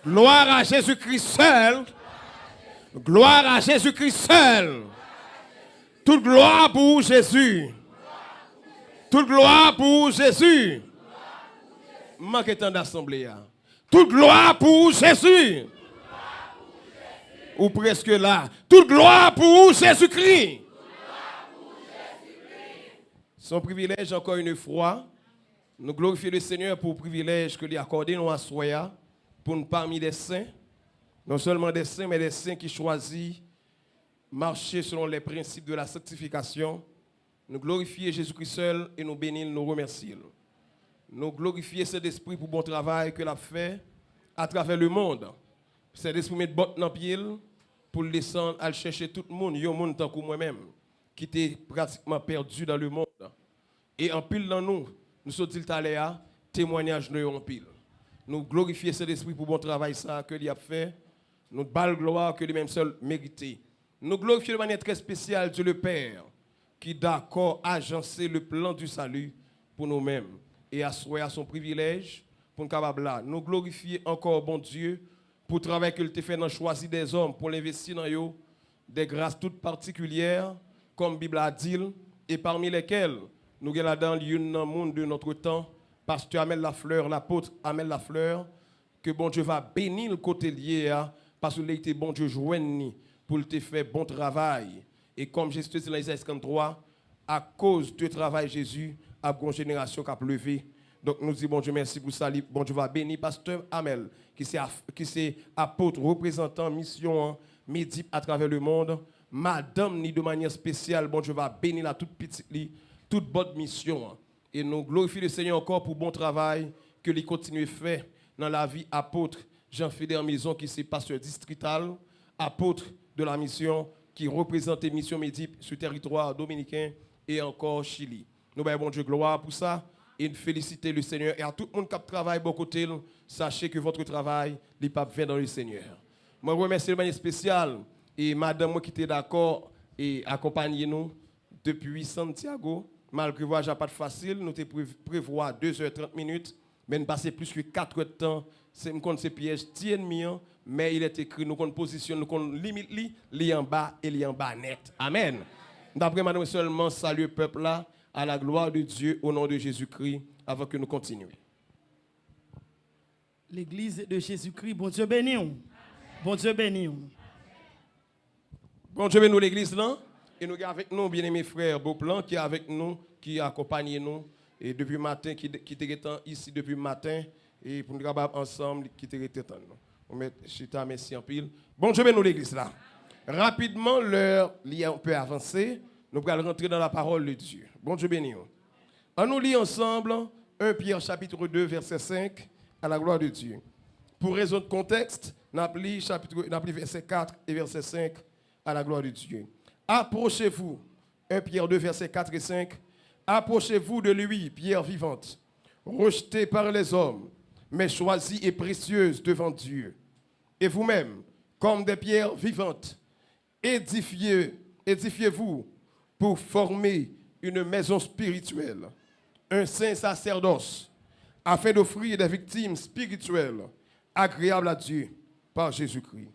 Gloire à Jésus-Christ seul. Gloire à Jésus-Christ seul. Toute gloire pour Jésus. Toute gloire pour Jésus. Manque tant d'assemblée. Toute gloire pour Jésus. Ou presque là. Toute gloire pour Jésus-Christ. Son privilège encore une fois. Nous glorifions le Seigneur pour le privilège que lui a accordé nous à Soya, pour nous parmi des saints. Non seulement des saints, mais des saints qui choisissent marcher selon les principes de la sanctification. Nous glorifions Jésus-Christ seul et nous bénissons, nous remercions. Nous glorifions cet esprit pour le bon travail que l'a fait à travers le monde. Cet esprit met botte dans le pied pour le descendre à chercher tout le monde, un monde tant que moi-même, qui était pratiquement perdu dans le monde. Et en pile dans nous sommes-ils allés à témoignage de en pile. Nous glorifions cet esprit pour le bon travail ça que lui a fait. Nous bal gloire que lui-même seul méritait. Nous glorifions de manière très spéciale Dieu le Père, qui d'accord a agencé le plan du salut pour nous-mêmes et assoyer à son privilège pour nous capable là. Nous glorifions encore bon Dieu pour le travail qu'il a fait dans choisir des hommes pour l'investir dans eux des grâces toutes particulières comme la Bible a dit et parmi lesquelles nous avons là-dedans le monde de notre temps, pasteur Amel Lafleur, l'apôtre Amel Lafleur, que bon Dieu va bénir le côté lié parce qu'il a été bon Dieu joindre pour te faire bon travail. Et comme Jésus dit dans Isaïe 53, à cause du travail Jésus, a une génération qui a levé. Donc nous disons bon Dieu merci pour ça. Bon Dieu va bénir pasteur Amel, qui c'est apôtre, représentant, mission, médip à travers le monde. Madame, ni de manière spéciale, bon Dieu va bénir la toute petite, toute bonne mission. Et nous glorifions le Seigneur encore pour bon travail que lui continue à faire dans la vie apôtre Jean-Fédère Maison, qui est pasteur distrital, apôtre de la mission, qui représente les missions médip sur le territoire dominicain et encore Chili. Nous avons bon Dieu gloire pour ça et nous féliciter le Seigneur. Et à tout le monde qui travaille beaucoup côté, sachez que votre travail n'est pas fait dans le Seigneur. Moi, je remercie de manière spéciale et madame moi qui était d'accord et accompagner nous depuis Santiago. Malgré le voyage pas facile, nous prévoit 2h30 minutes, mais nous passons plus que 4 heures de temps. C'est un piège ennemi, mais il est écrit, nous position, nous limite li en bas et li en bas net. Amen. D'après madame seulement saluer le peuple là à la gloire de Dieu au nom de Jésus-Christ avant que nous continuions. L'église de Jésus-Christ, bon Dieu béni. Bon Dieu béni. Bon Dieu béni l'église là. Et nous avons avec nous, bien-aimés frères Beauplan, qui est avec nous, qui accompagne nous, et depuis le matin, qui était ici depuis le matin, et pour nous travailler ensemble, qui était nous. On met Chita, merci en pile. Bon Dieu, nous l'église là. Rapidement, l'heure est un peu avancée, nous allons rentrer dans la parole de Dieu. Bon Dieu béni. On nous lit ensemble 1 Pierre chapitre 2, verset 5, à la gloire de Dieu. Pour raison de contexte, nous appelons verset 4 et verset 5, à la gloire de Dieu. Approchez-vous, 1 Pierre 2, versets 4 et 5, approchez-vous de lui, pierre vivante, rejetée par les hommes, mais choisie et précieuse devant Dieu. Et vous-même, comme des pierres vivantes, édifiez-vous pour former une maison spirituelle, un saint sacerdoce, afin d'offrir des victimes spirituelles agréables à Dieu par Jésus-Christ.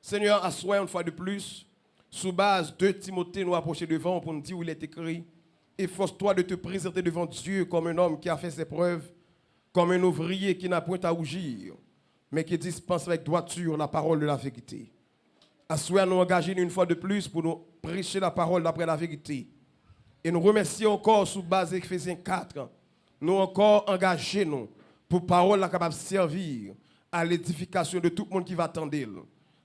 Seigneur, assois une fois de plus, sous base de Timothée, nous approcher devant pour nous dire où il est écrit. Efforce-toi de te présenter devant Dieu comme un homme qui a fait ses preuves, comme un ouvrier qui n'a point à rougir, mais qui dispense avec droiture la parole de la vérité. Assois nous engager une fois de plus pour nous prêcher la parole d'après la vérité. Et nous remercions encore sous base d'Éphésiens 4. Nous encore engagés nous pour parole capable de servir à l'édification de tout le monde qui va attendre.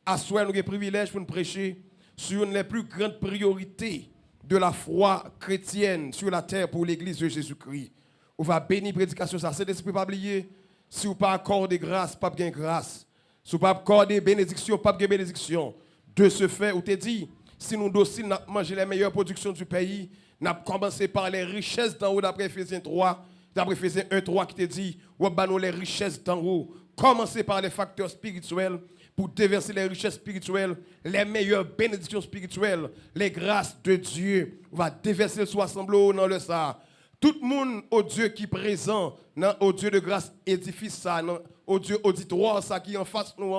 Assois nous le privilège pour nous prêcher sur une des plus grandes priorités de la foi chrétienne sur la terre pour l'église de Jésus-Christ. On va bénir la prédication, ça. C'est l'esprit pas oublier. Si vous pas accorder grâce, pas bien grâce. Si vous pas accorder bénédiction, pas bien bénédiction. De ce fait, on te dit, si nous dociles, nous manger les meilleures productions du pays, nous avons commencé par les richesses d'en haut d'après Ephésiens 3, d'après Ephésiens 1, 3 qui te dit, ou nous les richesses d'en haut. Commencez par les facteurs spirituels pour déverser les richesses spirituelles, les meilleures bénédictions spirituelles, les grâces de Dieu. On va déverser le soi semblé dans le ça. Tout le monde, au Dieu qui est présent, au Dieu de grâce, édifice ça, au Dieu auditoire, ça qui est en face nous.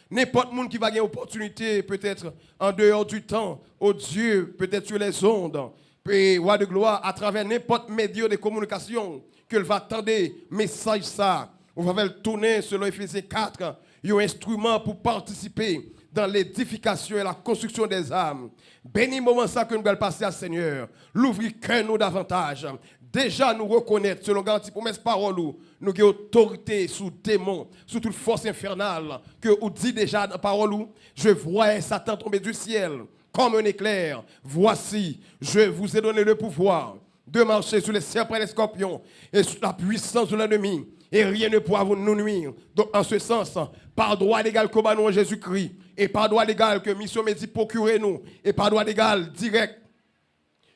N'importe monde qui va gagner opportunité, peut-être en dehors du temps, au Dieu, peut-être sur les ondes, et roi de gloire, à travers n'importe média de communication, qu'il va attendre message ça. On va le tourner selon Ephésiens 4, il y a un instrument pour participer dans l'édification et la construction des âmes. Béni moment ça que nous allons passer à Seigneur. L'ouvrir cœur nous davantage. Déjà nous reconnaître, selon garantie promesse parole, nous avons autorité sous démons, sous toute force infernale, que vous dit déjà dans la parole, je vois Satan tomber du ciel comme un éclair. Voici, je vous ai donné le pouvoir de marcher sur les serpents et les scorpions et sur la puissance de l'ennemi. Et rien ne pourra nous nuire. Donc, en ce sens, par droit légal que nous en Jésus-Christ, et par droit légal que Mission Medi procure nous, et par droit légal direct,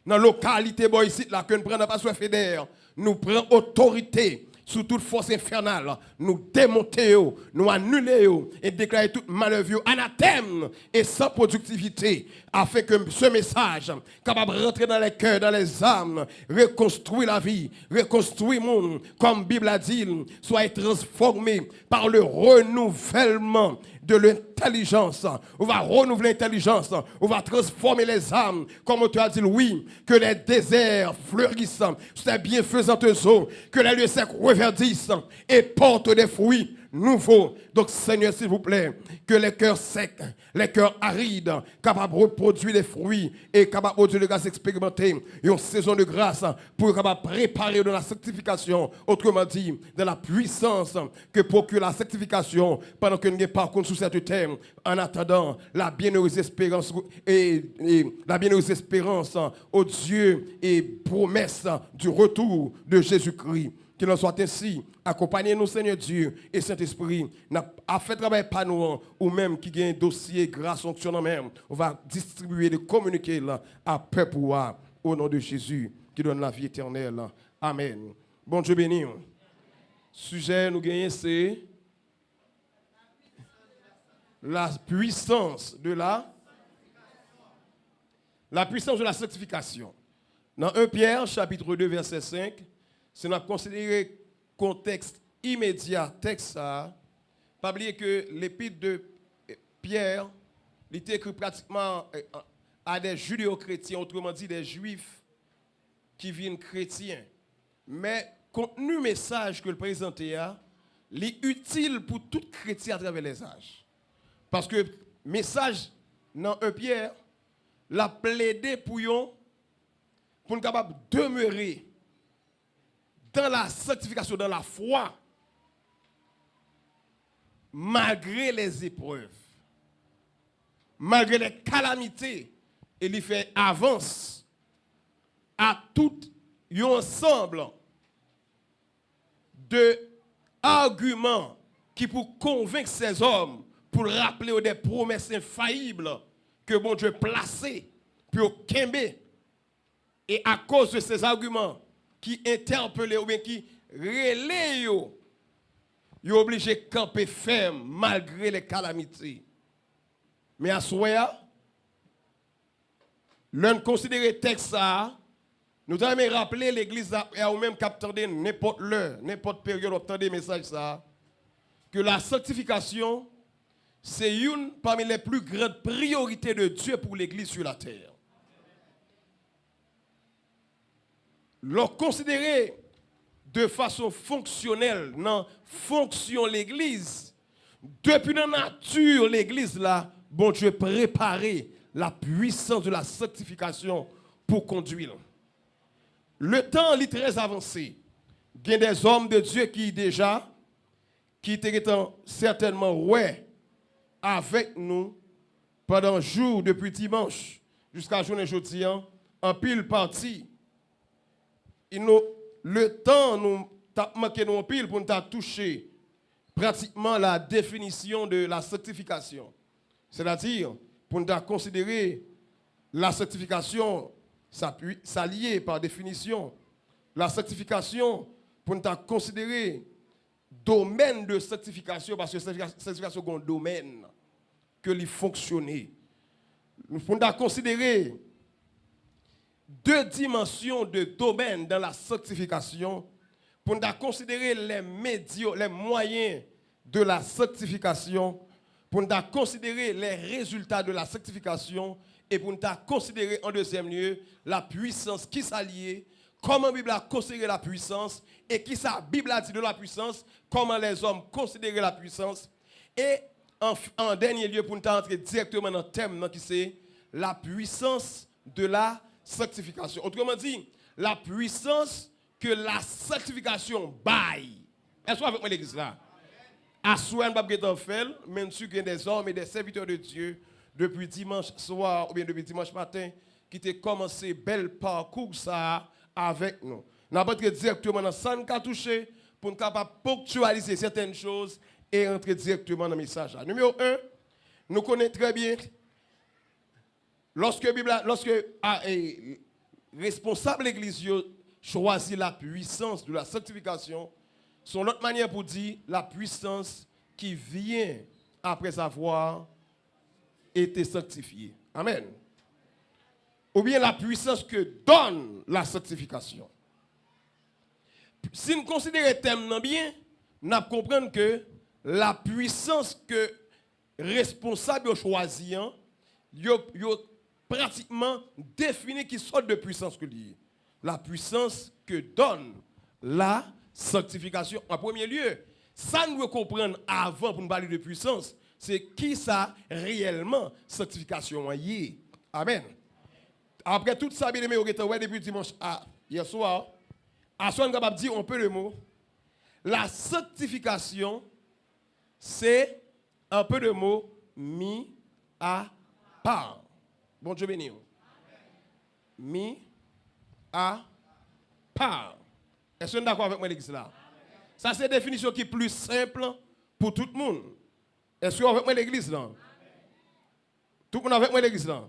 dans la localité ici, là, que nous prenons pas sur fédère, nous prenons autorité sous toute force infernale, nous démonter, nous annuler et déclarer toute manœuvre anathème et sans productivité, afin que ce message, capable de rentrer dans les cœurs, dans les âmes, reconstruire la vie, reconstruire le monde, comme la Bible a dit, soit transformé par le renouvellement de l'intelligence. On va renouveler l'intelligence. On va transformer les âmes. Comme tu as dit, oui, que les déserts fleurissent, c'est bienfaisantes eaux, que les lieux secs reverdissent et portent des fruits nouveaux. Donc, Seigneur, s'il vous plaît, que les cœurs secs, les cœurs arides, capables de reproduire des fruits et capables de produire de grâce expérimentée, une saison de grâce pour capable préparer de la sanctification, autrement dit, de la puissance que procure la sanctification pendant que nous parcourons sous cette terre, en attendant la bienheureuse espérance et la bienheureuse espérance au Dieu et promesse du retour de Jésus-Christ. Qu'il en soit ainsi, accompagnez-nous, Seigneur Dieu et Saint-Esprit, à faire travail par nous, ou même qui a un dossier grâce fonctionnant même, on va distribuer, de communiquer là, à peuple au nom de Jésus, qui donne la vie éternelle. Amen. Bon Dieu béni. Sujet nous gagnons, c'est la puissance de la puissance de la sanctification. Dans 1 Pierre, chapitre 2, verset 5, si nous considérons contexte immédiat, texte ça, pas oublier que l'épître de Pierre, il était écrit pratiquement à des judéo-chrétiens, autrement dit des juifs qui viennent chrétiens. Mais contenu message que le présentait, il est utile pour tout chrétien à travers les âges. Parce que message dans 1 Pierre, l'a plaidé pour nous capables de demeurer dans la sanctification, dans la foi, malgré les épreuves, malgré les calamités, et il fait avance à tout un ensemble de arguments qui pour convaincre ces hommes, pour rappeler des promesses infaillibles que bon Dieu placé pour Kembe. Et à cause de ces arguments, qui interpellent ou bien qui relaient, ils sont obligés de camper ferme malgré les calamités. Mais à ce moment, l'on considère le texte ça, nous avons rappelé l'église et même capter n'importe l'heure, n'importe période, obtenir des messages ça, que la sanctification, c'est une parmi les plus grandes priorités de Dieu pour l'église sur la terre. L'on considéré de façon fonctionnelle, dans fonction l'église, depuis la nature l'église là, bon Dieu préparé la puissance de la sanctification pour conduire. Le temps est très avancé. Il y a des hommes de Dieu qui déjà, qui étaient certainement ouais avec nous pendant le jour depuis dimanche jusqu'à journée jeudi en pile partie. Le temps nous a manqué en pile pour nous toucher pratiquement la définition de la sanctification. C'est-à-dire, pour nous considérer la sanctification, ça lié par définition. La sanctification, pour nous considérer domaine de sanctification, parce que la sanctification est un domaine que lui fonctionner. Pour nous considérer deux dimensions de domaine dans la sanctification pour nous considérer les moyens de la sanctification, pour nous considérer les résultats de la sanctification et pour nous considérer en deuxième lieu la puissance qui s'allie, comment la Bible a considéré la puissance et qui la Bible a dit de la puissance, comment les hommes considéraient la puissance. Et en dernier lieu, pour nous entrer directement dans le thème qui c'est la puissance de la sanctification. Autrement dit, la puissance que la sanctification baille. Est-ce que vous avec moi l'église là? À soi, on ne peut pas faire, même si il y a des hommes et des serviteurs de Dieu depuis dimanche soir ou bien depuis dimanche matin qui ont commencé bel parcours ça avec nous. Nous avons entré directement dans ça, nous avons touché pour nous capable ponctualiser certaines choses et entrer directement dans le message. Numéro 1, nous connaissons très bien lorsque responsable l'église choisit la puissance de la sanctification, c'est l'autre manière pour dire la puissance qui vient après avoir été sanctifié. Amen. Ou bien la puissance que donne la sanctification. Si nous considérons le thème bien, nous comprenons que la puissance que responsable choisit, il pratiquement défini qui sorte de puissance que lié. La puissance que donne la sanctification. En premier lieu, ça nous comprendre avant pour nous parler de puissance, c'est qui ça réellement sanctification est. Amen. Après tout ça, bien aimé, depuis dimanche hier soir, à soi, on est capable de dire un peu le mot. La sanctification, c'est un peu de mot mis à part. Bon Dieu béni. Mis à part. Est-ce que vous êtes d'accord avec moi l'église là? Ça c'est une définition qui est plus simple pour tout le monde. Est-ce que vous êtes avec moi l'église là? Tout le monde avec moi l'église là?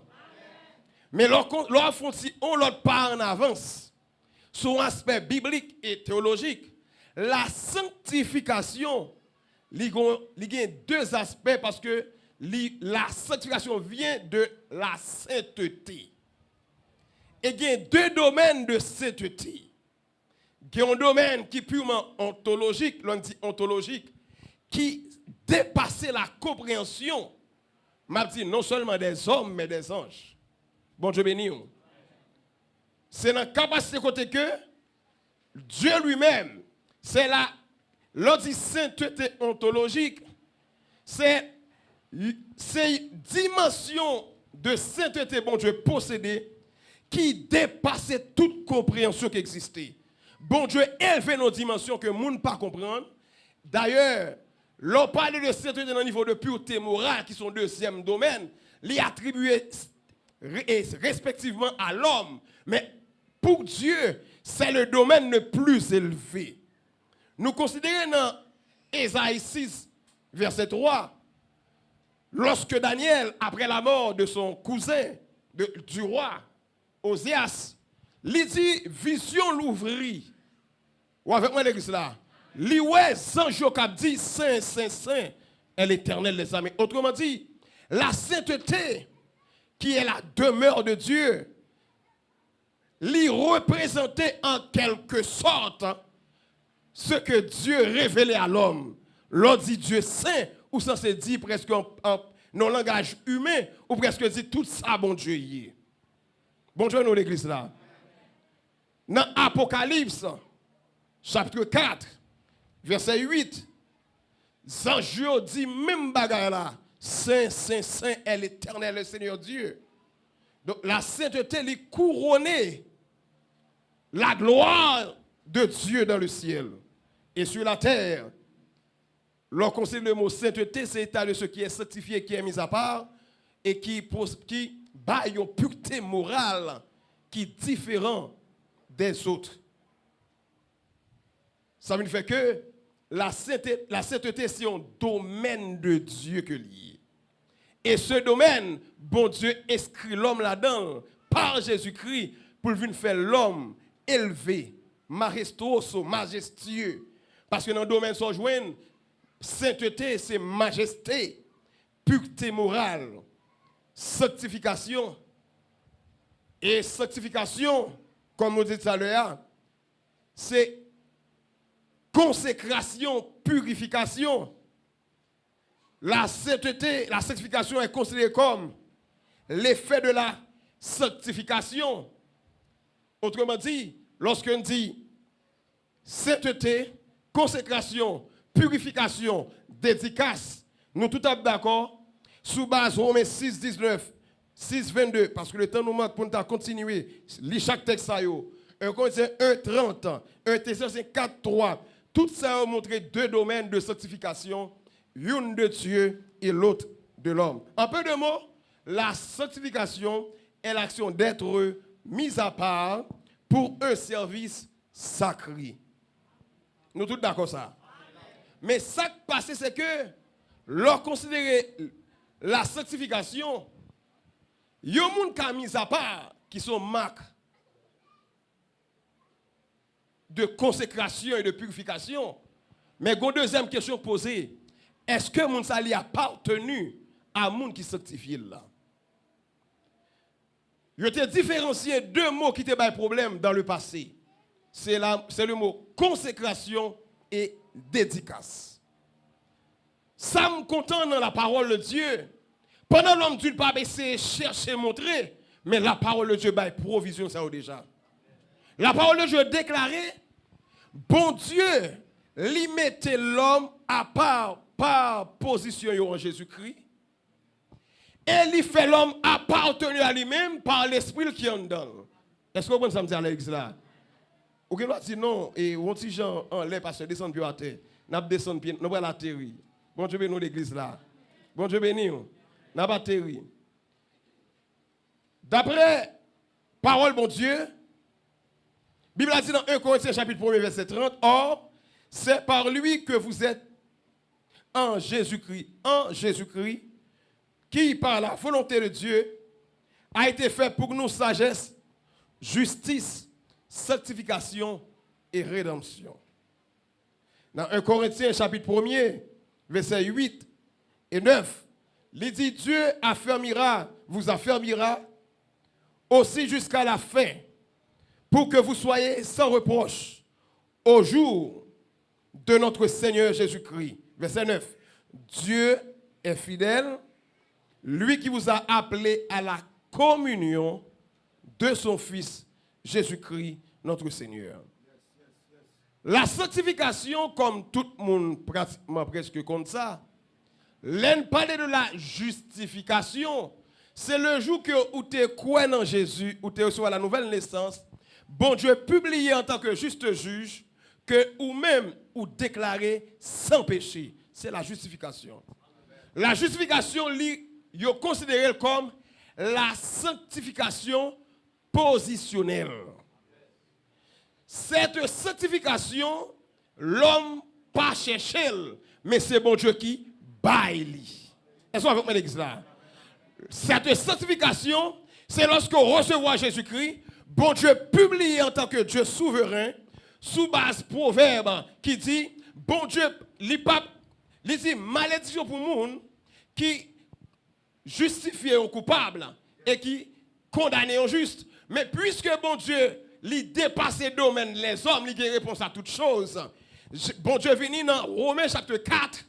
Mais lorsqu'on l'autre part en avance sur un aspect biblique et théologique, la sanctification, il y a deux aspects parce que la sanctification vient de la sainteté. Et il y a deux domaines de sainteté. Il y a un domaine qui est purement ontologique, l'on dit ontologique, qui dépasse la compréhension, m'a dit non seulement des hommes, mais des anges. Bon Dieu béni. C'est dans la capacité côté que Dieu lui-même, c'est l'on dit sainteté ontologique, c'est dimension de sainteté, bon Dieu, possédée, qui dépassait toute compréhension qui existait. Bon Dieu élevé nos dimensions que nous ne pas comprendre. D'ailleurs, l'on parle de sainteté dans le niveau de pureté morale, qui sont deuxième domaine, les attribués respectivement à l'homme. Mais pour Dieu, c'est le domaine le plus élevé. Nous considérons dans Ésaïe 6, verset 3, lorsque Daniel, après la mort de son cousin, du roi, Oséas, il dit, vision l'ouvrit. Ou avec moi l'église là. Li ouais, Saint Job dit, Saint, Saint, Saint, est l'Éternel des armées. Autrement dit, la sainteté, qui est la demeure de Dieu, lui représentait en quelque sorte ce que Dieu révélait à l'homme. L'on dit Dieu saint, ou ça se dit presque en langage humain, ou presque dit tout ça, bon Dieu y est. Bon Dieu, nous l'église là. Dans Apocalypse, chapitre 4, verset 8, Jean dit même bagarre là, Saint, Saint, Saint est l'Éternel, le Seigneur Dieu. Donc la sainteté est couronnée, la gloire de Dieu dans le ciel et sur la terre. Lorsqu'on considère le mot sainteté, c'est l'état de ce qui est sanctifié, qui est mis à part et qui baille une pureté morale qui est différente des autres. Ça veut dire que la sainteté, c'est un domaine de Dieu que lié. Et ce domaine, bon Dieu inscrit l'homme là-dedans par Jésus-Christ pour venir faire l'homme élevé, majestuoso, majestueux. Parce que dans le domaine sans joindre, sainteté, c'est majesté, pureté morale, sanctification. Et sanctification, comme nous dit tout à l'heure, c'est consécration, purification. La sainteté, la sanctification est considérée comme l'effet de la sanctification. Autrement dit, lorsqu'on dit sainteté, consécration, purification, dédicace, nous tout à d'accord sous base Romains 6, 19, 6, 22, parce que le temps nous manque pour nous continuer, lire chaque texte. 1 Corinthiens 1, 30, 1 Thessaloniciens 4, 3, tout ça a montré deux domaines de sanctification, une de Dieu et l'autre de l'homme. En peu de mots, la sanctification est l'action d'être mis à part pour un service sacré. Nous tous d'accord ça. Mais ça qui passe, c'est que, lorsqu'on considère la sanctification, il y a des gens qui sont mis à part, qui sont marques de consécration et de purification. Mais une deuxième question posée, est-ce que moun sa li appartenu à moun qui sanctifie là? Je t'ai différencié deux mots qui te baillent problème dans le passé. C'est le mot consécration et dédicace. Ça me content dans la parole de Dieu. Pendant l'homme Dieu pas essayer chercher montrer, mais la parole de Dieu baille provision ça déjà. La parole de Dieu déclarée, bon Dieu, lui mettait l'homme à part par position en Jésus-Christ. Et lui fait l'homme appartenir à lui-même par l'esprit qui est en dedans. Est-ce que vous comprenez ça me dit à l'église là? Ou que l'on dit non, et on dit gens en l'air parce que descend pied à terre. N'a descend pied, nous la terre. Bon Dieu bénit l'église là. Bon Dieu bénit. N'a pas terre. D'après parole bon Dieu, Bible a dit dans 1 Corinthiens chapitre 1 verset 30, or c'est par lui que vous êtes en Jésus-Christ, qui par la volonté de Dieu a été fait pour nous sagesse, justice, sanctification et rédemption. Dans 1 Corinthiens chapitre 1 verset 8 et 9, il dit Dieu vous affermira aussi jusqu'à la fin pour que vous soyez sans reproche au jour de notre Seigneur Jésus-Christ. Verset 9. Dieu est fidèle, lui qui vous a appelé à la communion de son Fils Jésus-Christ, notre Seigneur. La sanctification, comme tout le monde pratiquement presque comme ça, l'on parle de la justification. C'est le jour où tu es crois en Jésus, où tu reçois la nouvelle naissance, bon Dieu publié en tant que juste juge, que ou même ou déclaré sans péché. C'est la justification. La justification, il est considéré comme la sanctification positionnelle. Cette sanctification, l'homme pas cherché, mais c'est bon Dieu qui baille. Est-ce qu'on va avec l'église là? Cette sanctification, c'est lorsque on recevra Jésus-Christ, bon Dieu publié en tant que Dieu souverain, sous base proverbe qui dit, bon Dieu, il dit malédiction pour le monde qui justifie un coupable et qui condamne un juste. Mais puisque bon Dieu, il dépasse le domaine les hommes, il a réponse à toutes choses. Bon Dieu venu dans Romains chapitre 4,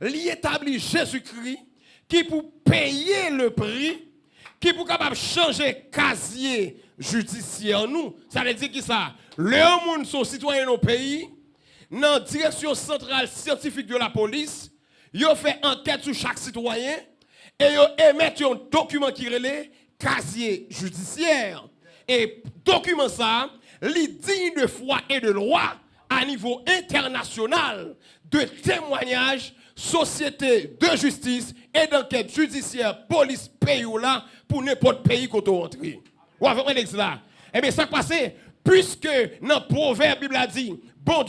il établit Jésus-Christ qui pour payer le prix, qui pour capable changer casier judiciaire nous. Ça veut dire qui ça? Le monde sont citoyens de pays, dans la direction centrale scientifique de la police, ils ont fait enquête sur chaque citoyen et ils émettent un document qui relève casier judiciaire. Et document ça, les digne de foi et de loi à niveau international de témoignage, société de justice et d'enquête judiciaire, police, pays ou là, pour n'importe pays qu'on rentre. Ou avec un exemple là. Eh bien, ça passe, puisque dans le proverbe, la Bible a dit, bon,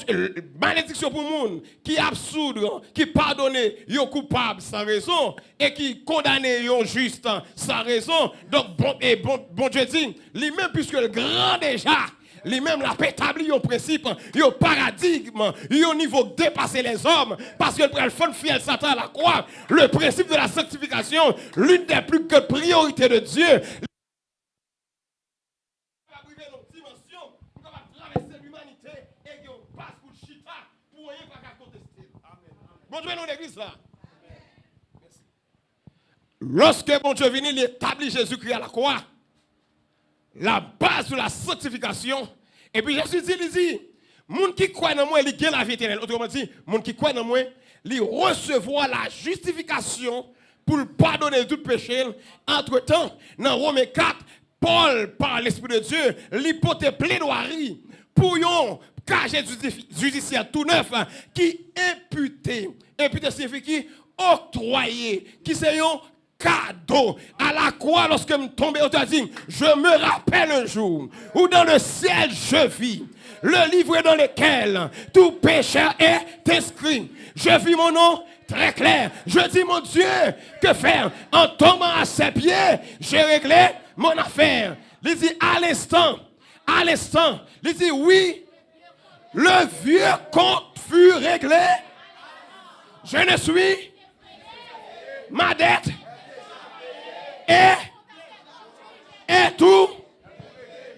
malédiction pour le monde qui absoudre, qui pardonne les coupables sans raison et qui condamne les justes sans raison. Donc, bon Dieu dit, lui-même, puisque le grand déjà, lui-même l'a établi un principe, un paradigme, un niveau dépasser les hommes, parce que le fond fiel Satan à la croix, le principe de la sanctification, l'une des plus grandes priorités de Dieu. Bon Dieu, nous l'église là. Lorsque bon Dieu vient, il établit Jésus-Christ à la croix. La base de la sanctification. Et puis Jésus dit, il dit, moun qui croit dans moi, il gagne la vie éternelle. Autrement dit, moun qui croit dans moi, il recevra la justification pour le pardonner tout péché. Entre-temps, dans Romains 4, Paul, par l'Esprit de Dieu, il porte plaidoirie pour yon casier judiciaire tout neuf qui imputé. Imputé signifie qui octroyé, qui c'est yon cadeau à la croix lorsque je tombe au dit, je me rappelle un jour où dans le ciel je vis le livre dans lequel tout pécheur est inscrit. Je vis mon nom très clair. Je dis mon Dieu, que faire? En tombant à ses pieds, j'ai réglé mon affaire. Il dit à l'instant, il dit oui, le vieux compte fut réglé. Je ne suis ma dette et tout.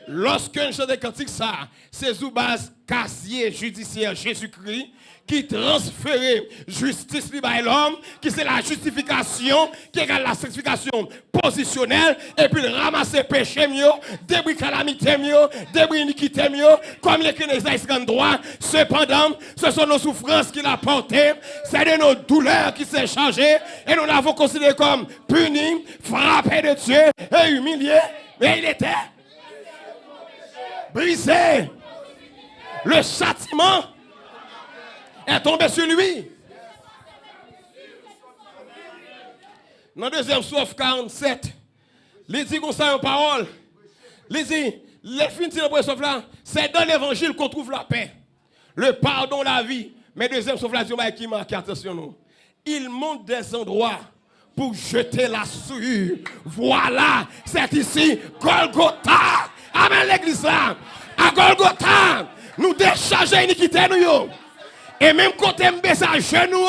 Lorsque je chante des cantiques, ça, c'est sous base casier judiciaire Jésus-Christ qui transfère justice libre à l'homme, qui c'est la justification, qui égale la sanctification positionnelle, et puis ramasser péché mieux, débris calamité mieux, débris iniquité mieux, comme l'écrit dans Isaïe 53. Cependant, ce sont nos souffrances qu'il a portées, c'est de nos douleurs qui s'est chargé, et nous l'avons considéré comme puni, frappé de Dieu et humilié, mais il était brisé. Le châtiment est tombé sur lui. Dans deuxième Soif 47, il dit comme ça en parole. Il dit, les fins de la Soif là, c'est dans l'évangile qu'on trouve la paix, le pardon, la vie. Mais deuxième Soif là, qui marque, attention nous. Il monte des endroits pour jeter la souillure. Voilà, c'est ici Golgotha. Amen l'église là. À Golgotha, nous déchargeons l'iniquité nous. Et même quand on baisse à genoux,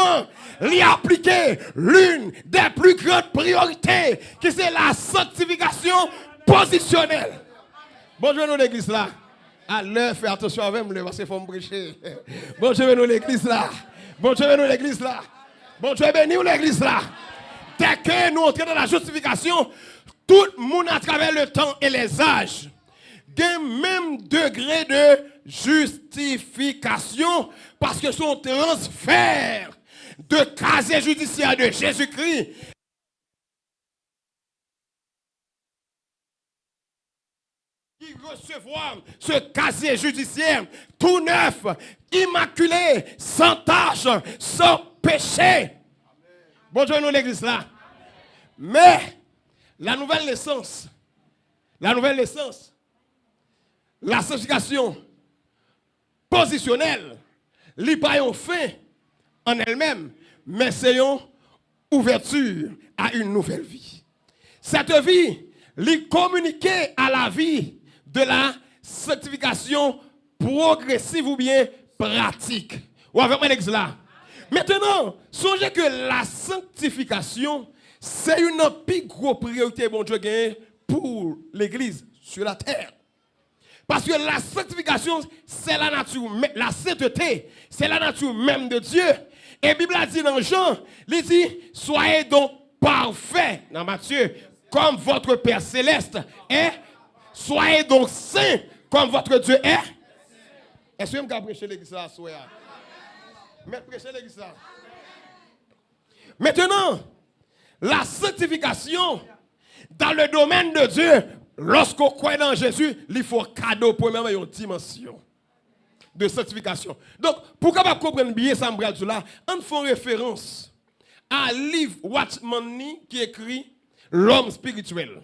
il a appliqué l'une des plus grandes priorités, qui c'est la sanctification positionnelle. Bonjour nous l'église là. À l'heure, fais attention avec moi, parce qu'il faut me prêcher. Bonjour nous l'église là. Bonjour nous l'église là. Bonjour béni l'église là. Dès que nous entrons dans la justification, tout le monde à travers le temps et les âges, a même degré de justification parce que son transfert de casier judiciaire de Jésus-Christ qui recevra ce casier judiciaire tout neuf, immaculé, sans tache, sans péché. Bonjour nous l'église là. Mais la nouvelle naissance, la sanctification positionnelle, n'est pas une fin en elle-même, mais c'est une ouverture à une nouvelle vie. Cette vie, est communiquée à la vie de la sanctification progressive ou bien pratique. Ou avec moi l'exemple là. Maintenant, songez que la sanctification, c'est une plus grosse priorité bon Dieu pour l'Église sur la terre. Parce que la sanctification, c'est la nature, la sainteté, c'est la nature même de Dieu. Et la Bible a dit dans Jean, il dit, soyez donc parfaits, dans Matthieu, comme votre Père céleste est. Soyez donc saints, comme votre Dieu est. Est-ce que vous pouvez prêcher l'église là, soyez? Mais prêcher l'église là. Maintenant, la sanctification, dans le domaine de Dieu, lorsqu'on croit dans Jésus, il faut cadeau pour même une dimension de sanctification. Donc, pour capable comprendre bien ça, on fait référence à un livre Watchman Nee qui écrit L'homme spirituel.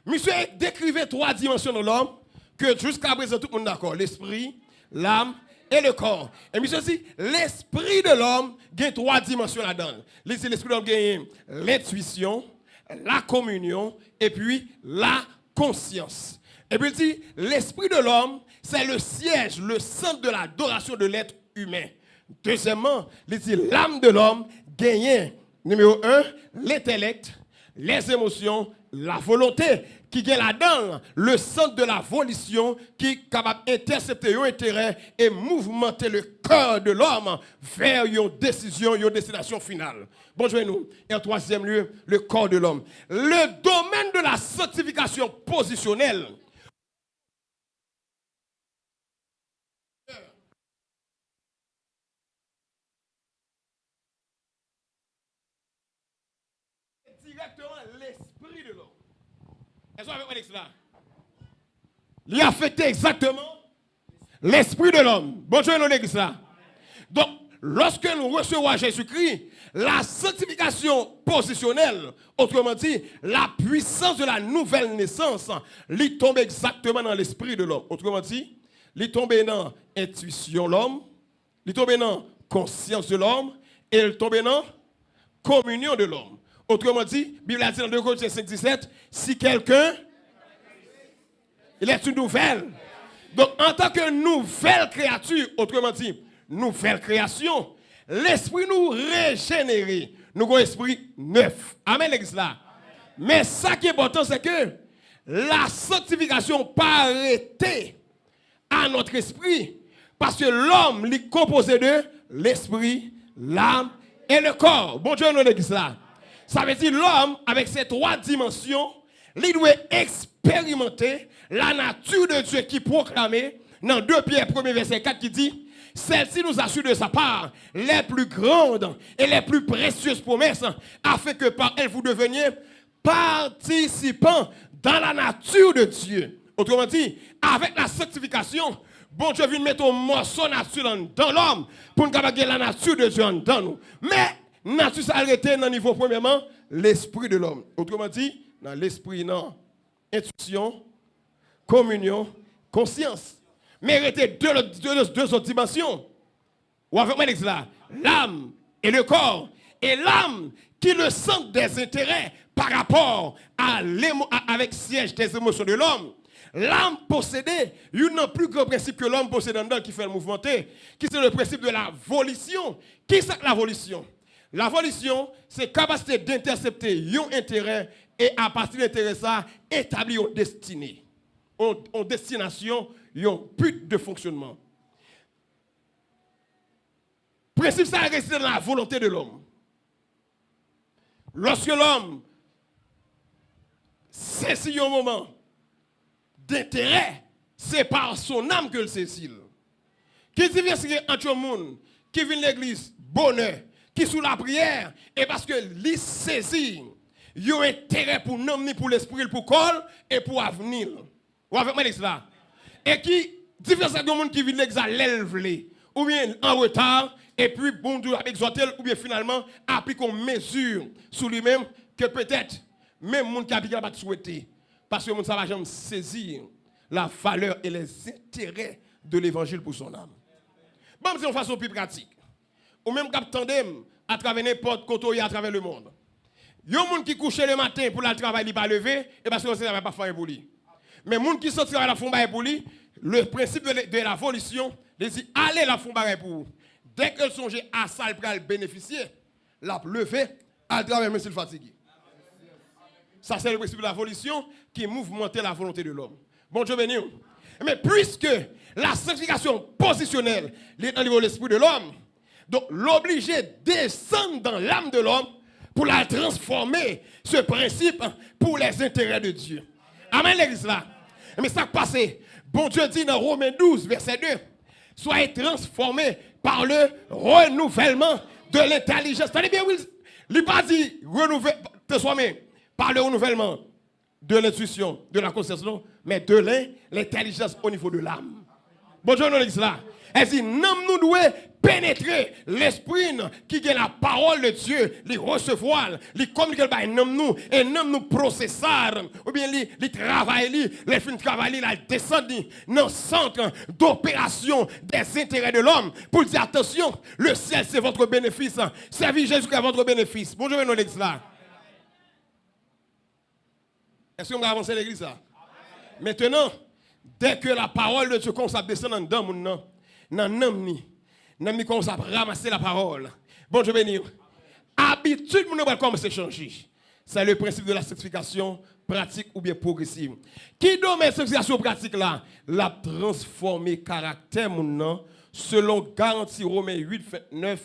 Monsieur décrivait 3 dimensions de l'homme que jusqu'à présent tout le monde est d'accord. L'esprit, l'âme et le corps. Et monsieur dit, l'esprit de l'homme a 3 dimensions là-dedans. L'esprit de l'homme a l'intuition, la communion et puis la conscience. Et puis il dit, l'esprit de l'homme, c'est le siège, le centre de l'adoration de l'être humain. Deuxièmement, il dit, l'âme de l'homme gagne, numéro 1, l'intellect, les émotions, la volonté, qui est là-dedans, le centre de la volition, qui est capable d'intercepter un intérêt et mouvementer le cœur de l'homme vers une décision, une destination finale. Bonjour nous. Et en troisième lieu, le corps de l'homme. Le domaine de la sanctification positionnelle. Directement l'esprit de l'homme. Est-ce que vous avez cela? Il a affecté exactement l'esprit de l'homme. Bonjour nous l'église là. Donc, lorsque nous recevons Jésus-Christ, la sanctification positionnelle, autrement dit, la puissance de la nouvelle naissance, il tombe exactement dans l'esprit de l'homme. Autrement dit, il tombe dans l'intuition de l'homme, il tombe dans conscience de l'homme, et il tombe dans communion de l'homme. Autrement dit, la Bible a dit dans 2 Corinthiens 5:17, si quelqu'un, il est une nouvelle. Donc, en tant que nouvelle créature, autrement dit, nouvelle création, l'esprit nous régénère. Nous avons un esprit neuf. Amen, l'église là. Mais ça qui est important, c'est que la sanctification pas arrêtée à notre esprit. Parce que l'homme est composé de l'esprit, l'âme et le corps. Bon Dieu, nous l'église là. Ça veut dire l'homme, avec ces trois dimensions, il doit expérimenter la nature de Dieu qui proclamait dans 2 Pierre 1 verset 4 qui dit celle-ci nous assure de sa part les plus grandes et les plus précieuses promesses afin que par elles vous deveniez participants dans la nature de Dieu. Autrement dit, avec la sanctification, bon Dieu vient mettre un morceau nature dans l'homme pour nous garder la nature de Dieu dans nous. Mais nature ça arrêté dans le niveau premièrement l'esprit de l'homme. Autrement dit, dans l'esprit, non, intuition, communion, conscience. Mais arrêté deux autres dimensions. Ou avec moi, là, l'âme et le corps. Et l'âme qui le centre des intérêts par rapport avec siège des émotions de l'homme. L'âme possédée, il y a un plus grand principe que l'homme possède dedans qui fait le mouvementer, qui c'est le principe de la volition. Qui c'est la volition? La volition, c'est la capacité d'intercepter un intérêt et à partir de l'intérêt, ça, établir une destinée, une destination, un but de fonctionnement. Le principe, ça reste dans la volonté de l'homme. Lorsque l'homme saisit un moment d'intérêt, c'est par son âme que le saisit. Qui dit entre le monde qui vient de l'église, bonheur, qui sous la prière, et parce que lui saisit, il y a intérêt pour nous, pour l'esprit, pour le corps et pour l'avenir. Ou avec moi, là. Et qui, différents gens qui viennent de l'église, l'élève, ou bien en retard, et puis bon Dieu a exhorté, ou bien finalement applique une mesure sur lui-même, que peut-être, même les gens qui appliquent la pas souhaiter. Parce que les gens ne va jamais saisir la valeur et les intérêts de l'évangile pour son âme. Bon, c'est une façon plus pratique. Ou même quand tandem à travers n'importe côté à travers le monde. Il y a des gens qui couchent le matin pour le travail, il ne va pas lever, et parce que ça ne va pas faire pour lui. Mais les gens qui sont à la fond pour lui, le principe de la volition, ils disent allez la fond pour vous. Dès qu'elle songe à ça, elle peut bénéficier, la lever, à travers même s'il fatigué. Ça, c'est le principe de la volition qui mouvemente la volonté de l'homme. Bon Dieu béni. Mais puisque la sanctification positionnelle est dans l'esprit de l'homme, donc l'obliger descendre dans l'âme de l'homme pour la transformer, ce principe, pour les intérêts de Dieu. Amen, l'église là. Mais ça qui passe, bon Dieu dit dans Romains 12, verset 2, soyez transformés par le renouvellement de l'intelligence. C'est-à-dire bien, oui, il n'a pas dit transformer par le renouvellement de l'intuition, de la conscience, non, mais de l'intelligence au niveau de l'âme. Bon Dieu, l'église là. Elle dit, nous devons pénétrer l'esprit qui est la parole de Dieu, les recevoir, les communiquer par nous, et nous processer, ou bien les travailler, les fins de travail, la descendre dans le centre d'opération des intérêts de l'homme, pour dire attention, le ciel c'est votre bénéfice, servir Jésus est votre bénéfice. Bonjour, nous l'église là. Est-ce qu'on va avancer l'église là? Maintenant, dès que la parole de Dieu commence à descendre dans le monde, nous commence à ramasser la parole. Bon, je bénis. Habitude, nous va commencer à changer. C'est le principe de la sanctification pratique ou bien progressive. Qui domaine sanctification pratique là? La transformer caractère mon selon garantie Romains 8, 29.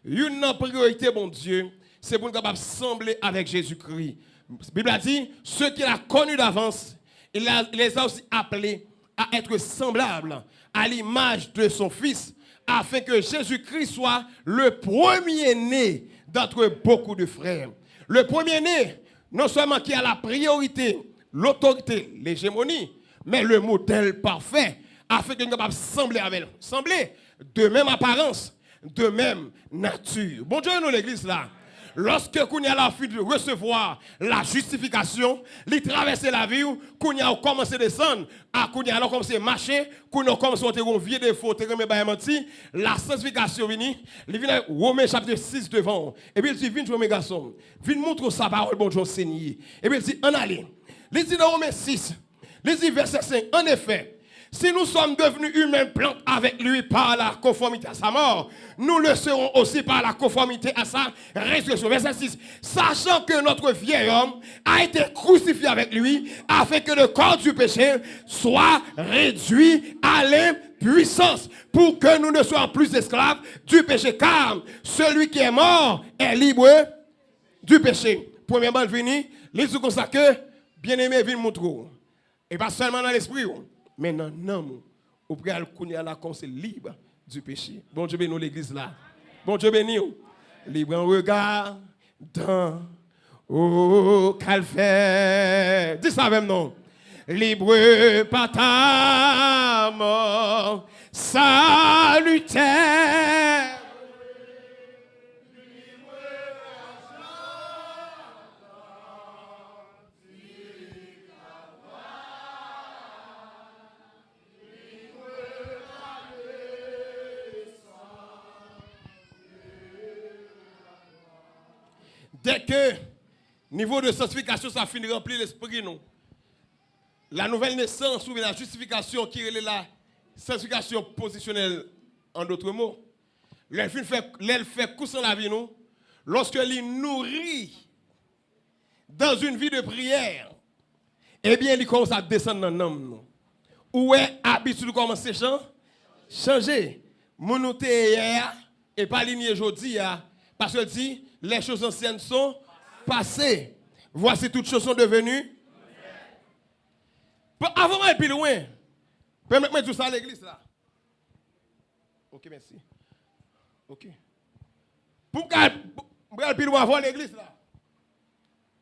Une priorité, mon Dieu, c'est pour nous capables de sembler avec Jésus-Christ. La Bible a dit, ceux qu'il a connus d'avance, il les a aussi appelés à être semblables à l'image de son Fils, afin que Jésus-Christ soit le premier-né d'entre beaucoup de frères. Le premier-né, non seulement qui a la priorité, l'autorité, l'hégémonie, mais le modèle parfait, afin que nous soyons capables de sembler avec elle. Sembler de même apparence, de même nature. Bon Dieu, nous l'église là. Lorsque nous avons la fuite de recevoir la justification, les traverser la vie, nous avons commencé à descendre, nous avons commencé à marcher, nous avons commencé à faire vieux défaut, la sanctification vient, il vient Romains chapitre 6 devant, et puis il dit, viens jouer mes garçons, viens montrer sa parole, bon Dieu Seigneur. Et puis il dit, en allez. Il dit dans Romains 6, il dit verset 5, en effet, si nous sommes devenus humains plantes avec lui par la conformité à sa mort, nous le serons aussi par la conformité à sa résurrection. Verset 6. Sachant que notre vieil homme a été crucifié avec lui, afin que le corps du péché soit réduit à l'impuissance, pour que nous ne soyons plus esclaves du péché. Car celui qui est mort est libre du péché. Premièrement, il vient, il dit comme ça que, bien-aimé, vient montrer. Et pas seulement dans l'esprit. Mais non, non, au préal qu'on a là qu'on c'est libre du péché. Bon Dieu bénit l'église là. Bon Dieu bénit. Libre en regard dans au calvaire. Dis ça même non. Libre par ta mort salutaire. Dès que niveau de sanctification, ça finit de remplir l'esprit, non. La nouvelle naissance ou la justification qui est la sanctification positionnelle, en d'autres mots, l'elle fait coucher la vie, non. Lorsque l'il nourrit dans une vie de prière, eh bien, il commence à descendre dans l'homme. Où est habitude de commencer à changer. Mon hier et pas ligne aujourd'hui, parce que dit, les choses anciennes sont passées. Voici toutes choses sont devenues. Avant d'aller plus loin, permettez-moi tout ça à l'église là. Ok, merci. Ok. Pour aller plus loin avant l'église là.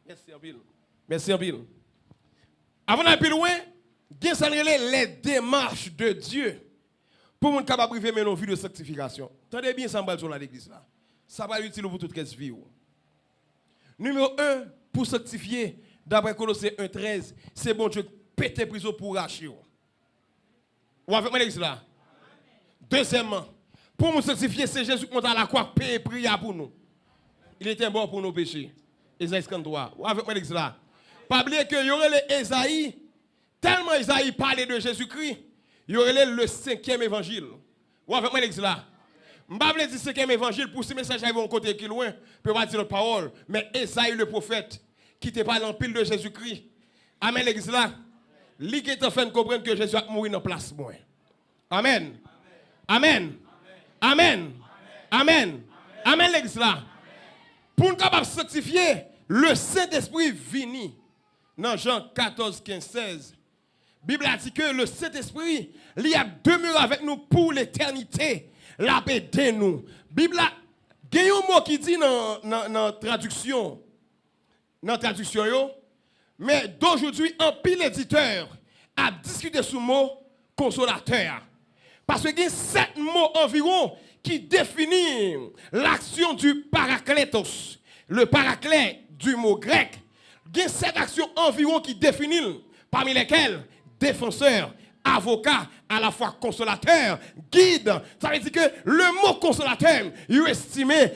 Merci en pile. Merci en pile. Avant d'aller plus loin, bien saluer les démarches de Dieu pour nous capable de vivre nos vies de sanctification. Tendez bien ça sur l'église là. Ça va être utile pour toute vie. Numéro 1, pour sanctifier, d'après Colossiens 1,13, c'est bon Dieu péter prison pour racher. Ou avec moi l'église là. Deuxièmement, pour nous sanctifier, c'est Jésus qui monte à la croix, payer prière pour nous. Il était mort pour nos péchés. Ésaïe 53. Ou avec moi l'église là. Pas oublier que y aurait les Ésaïe, tellement Ésaïe parlait de Jésus-Christ, il y aurait le 5e évangile. Ou avec moi l'église là. Je ne vais pas dire 5e évangile pour ce message arrive un côté qui est loin, peut pas dire notre parole, mais Ésaïe le prophète, qui te parle en pile de Jésus-Christ. Amen l'église là. Lui qui est en train de comprendre que Jésus a mouru dans place moi. Amen. Amen. Amen. Amen. Amen l'église là. Pour nous capable sanctifier, le Saint-Esprit vient. Dans Jean 14, 15, 16. La Bible a dit que le Saint-Esprit, il a demeuré avec nous pour l'éternité. La paix de nous. Bible a un mot qui dit dans la traduction. Dans la traduction, mais d'aujourd'hui, un pile éditeur a discuté sur le mot consolateur. Parce qu'il y a 7 mots environ qui définissent l'action du parakletos. Le paraclet du mot grec. Il y a 7 actions environ qui définissent, parmi lesquelles défenseur, avocat, à la fois consolateur, guide. Ça veut dire que le mot consolateur, il est estimé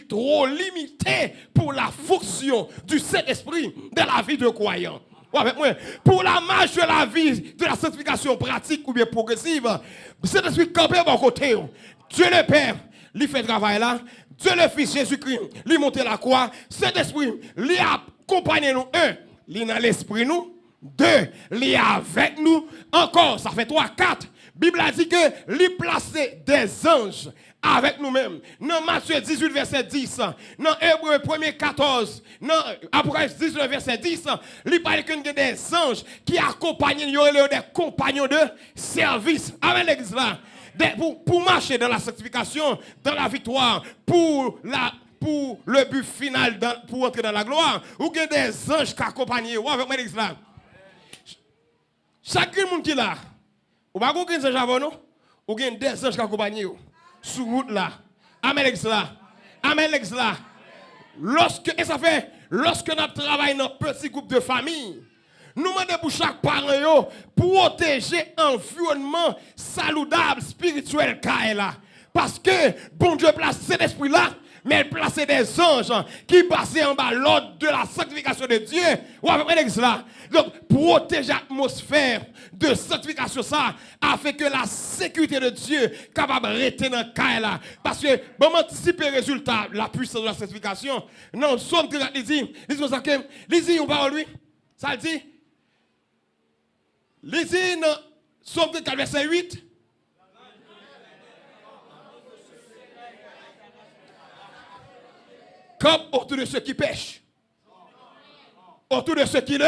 trop limité pour la fonction du Saint-Esprit dans la vie de croyant. Avec moi, pour la marche de la vie, de la sanctification pratique ou bien progressive, le Saint-Esprit campé à mon côté. Dieu le Père, lui fait travail là. Dieu le Fils Jésus-Christ, lui monte la croix. Saint-Esprit, lui a accompagner nous. Un, il est dans l'esprit nous. Deux, il est avec nous. Encore, ça fait 3, 4. Bible a dit que il plaçait des anges avec nous-mêmes. Dans Matthieu 18, verset 10, dans Hébreu 1er 14, dans Apocalypse 19, verset 10, il parle que des anges qui accompagnent, il y aurait des compagnons de service. Amen, l'église là. Pour marcher dans la sanctification, dans la victoire, pour le but final, pour entrer dans la gloire, ou il y a des anges qui accompagnent avec l'église là. Chacun monde qui est là, ou pas qu'on ange avant nous, ou il y a des anges qui accompagnent sur route là. Amen l'église là. Amen l'église là. Lorsque nous travaillons dans un petit groupe de famille, nous demandons pour chaque parent pour protéger l'environnement saludable, spirituel là. Parce que bon Dieu place cet esprit là, mais il place des anges qui passent en bas l'ordre de la sanctification de Dieu. Ou avec l'église là. Donc, protéger l'atmosphère de sanctification ça, afin que la sécurité de Dieu capable de rester dans le cas là. Parce que, bon, anticiper le résultat, la puissance de la sanctification. Non, somme que les dit, on parle lui. Ça le dit. Les dit, non, somme que verset 8. Comme autour de ceux qui pêchent. Autour de ceux qui le.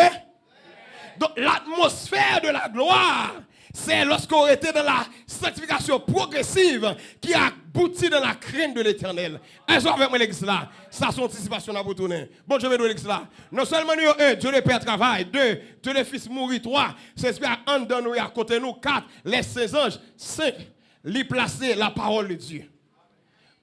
Donc l'atmosphère de la gloire, c'est lorsqu'on était dans la sanctification progressive qui aboutit dans la crainte de l'éternel. Un jour avec moi l'église là, ça son anticipation à vous tourner. Bon, je vais dans l'église là. Non seulement nous, un, Dieu le Père travaille. Deux, Dieu le Fils mourit. Trois, c'est en dedans nous et à côté nous. Quatre, les saints anges. Cinq, lui placer la parole de Dieu.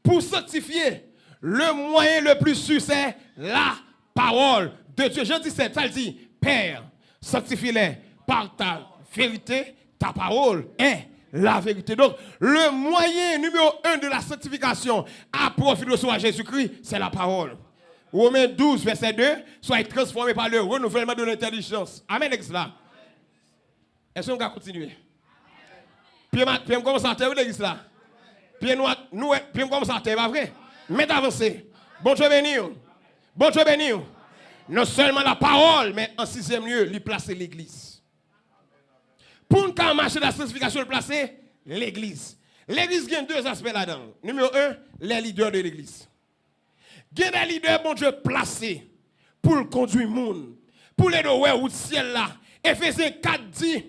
Pour sanctifier, le moyen le plus sûr, c'est la parole de Dieu. Jean 17, ça dit, Père, sanctifie-les par ta vérité, ta parole est la vérité. Donc, le moyen numéro 1 de la sanctification à profit de soi Jésus-Christ, c'est la parole. Romains 12, verset 2, soyez transformés par le renouvellement de l'intelligence. Amen, là. Est-ce qu'on va continuer? Puis, on commence à terre, l'église là. Puis, on commence à terre, pas vrai? Mais d'avancer. Bon Dieu béni. Bon Dieu béni. Non seulement la parole, mais en sixième lieu, il place l'église. Pour nous marcher dans la sanctification, il place l'église. L'église a deux aspects là-dedans. Numéro 1, les leaders de l'église. Il y a des leaders, bon Dieu, placés pour le conduire le monde. Pour les deux ou ciel là. Éphésiens 4 dit,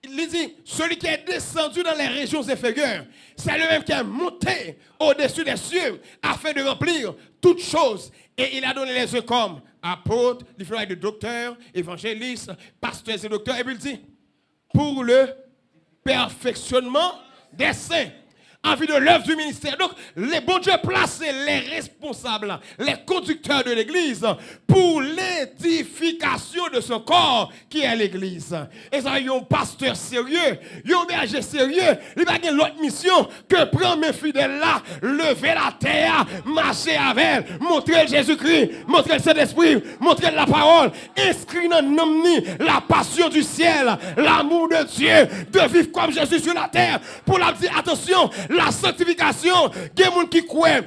il dit, celui qui est descendu dans les régions inférieures, c'est le même qui est monté au-dessus des cieux afin de remplir toutes choses. Et il a donné les yeux comme apôtres, les docteurs, évangélistes, pasteurs et docteurs. Et puis il dit, pour le perfectionnement des saints, en vue de l'œuvre du ministère. Donc, les bons dieux placent les responsables, les conducteurs de l'église pour l'édification de ce corps qui est l'église. Et ça, il y a un pasteur sérieux, il y a un berger sérieux, il va avoir l'autre mission que prendre mes fidèles là, lever la terre, marcher avec elle, montrer Jésus-Christ, montrer le Saint-Esprit, montrer la parole, inscrire dans l'omni la passion du ciel, l'amour de Dieu, de vivre comme Jésus sur la terre, pour la dire attention, la sanctification, il y a des gens qui croient,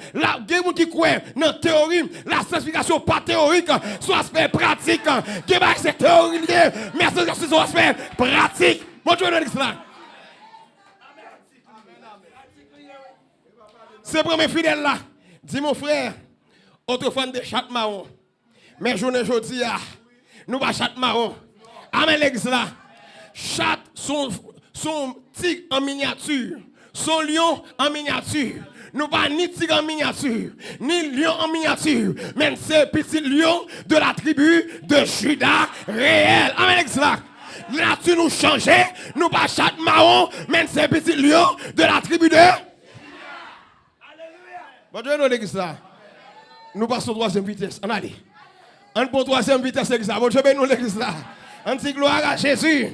dans la théorie, la sanctification pas théorique, son aspect pratique, il y a des théories, mais c'est son aspect pratique. Bon Dieu, cela. C'est pour mes fidèles là. Dis mon frère, autrefois de chat marron, mais journée aujourd'hui, nous pas chat marron. Amen l'église là. Chat son tigre en miniature. Son lion en miniature. Nous pas ni tigre en miniature, ni lion en miniature, mais c'est petit lion de la tribu de Juda réel. Amen. Là, tu nous changeais, nous pas chat marron, mais c'est petit lion de la tribu de. Alléluia. Bon Dieu, l'église là. Nous passons troisième vitesse. On allez. On pour troisième vitesse l'église là. Bon Dieu, nous l'église là. On dit gloire à Jésus.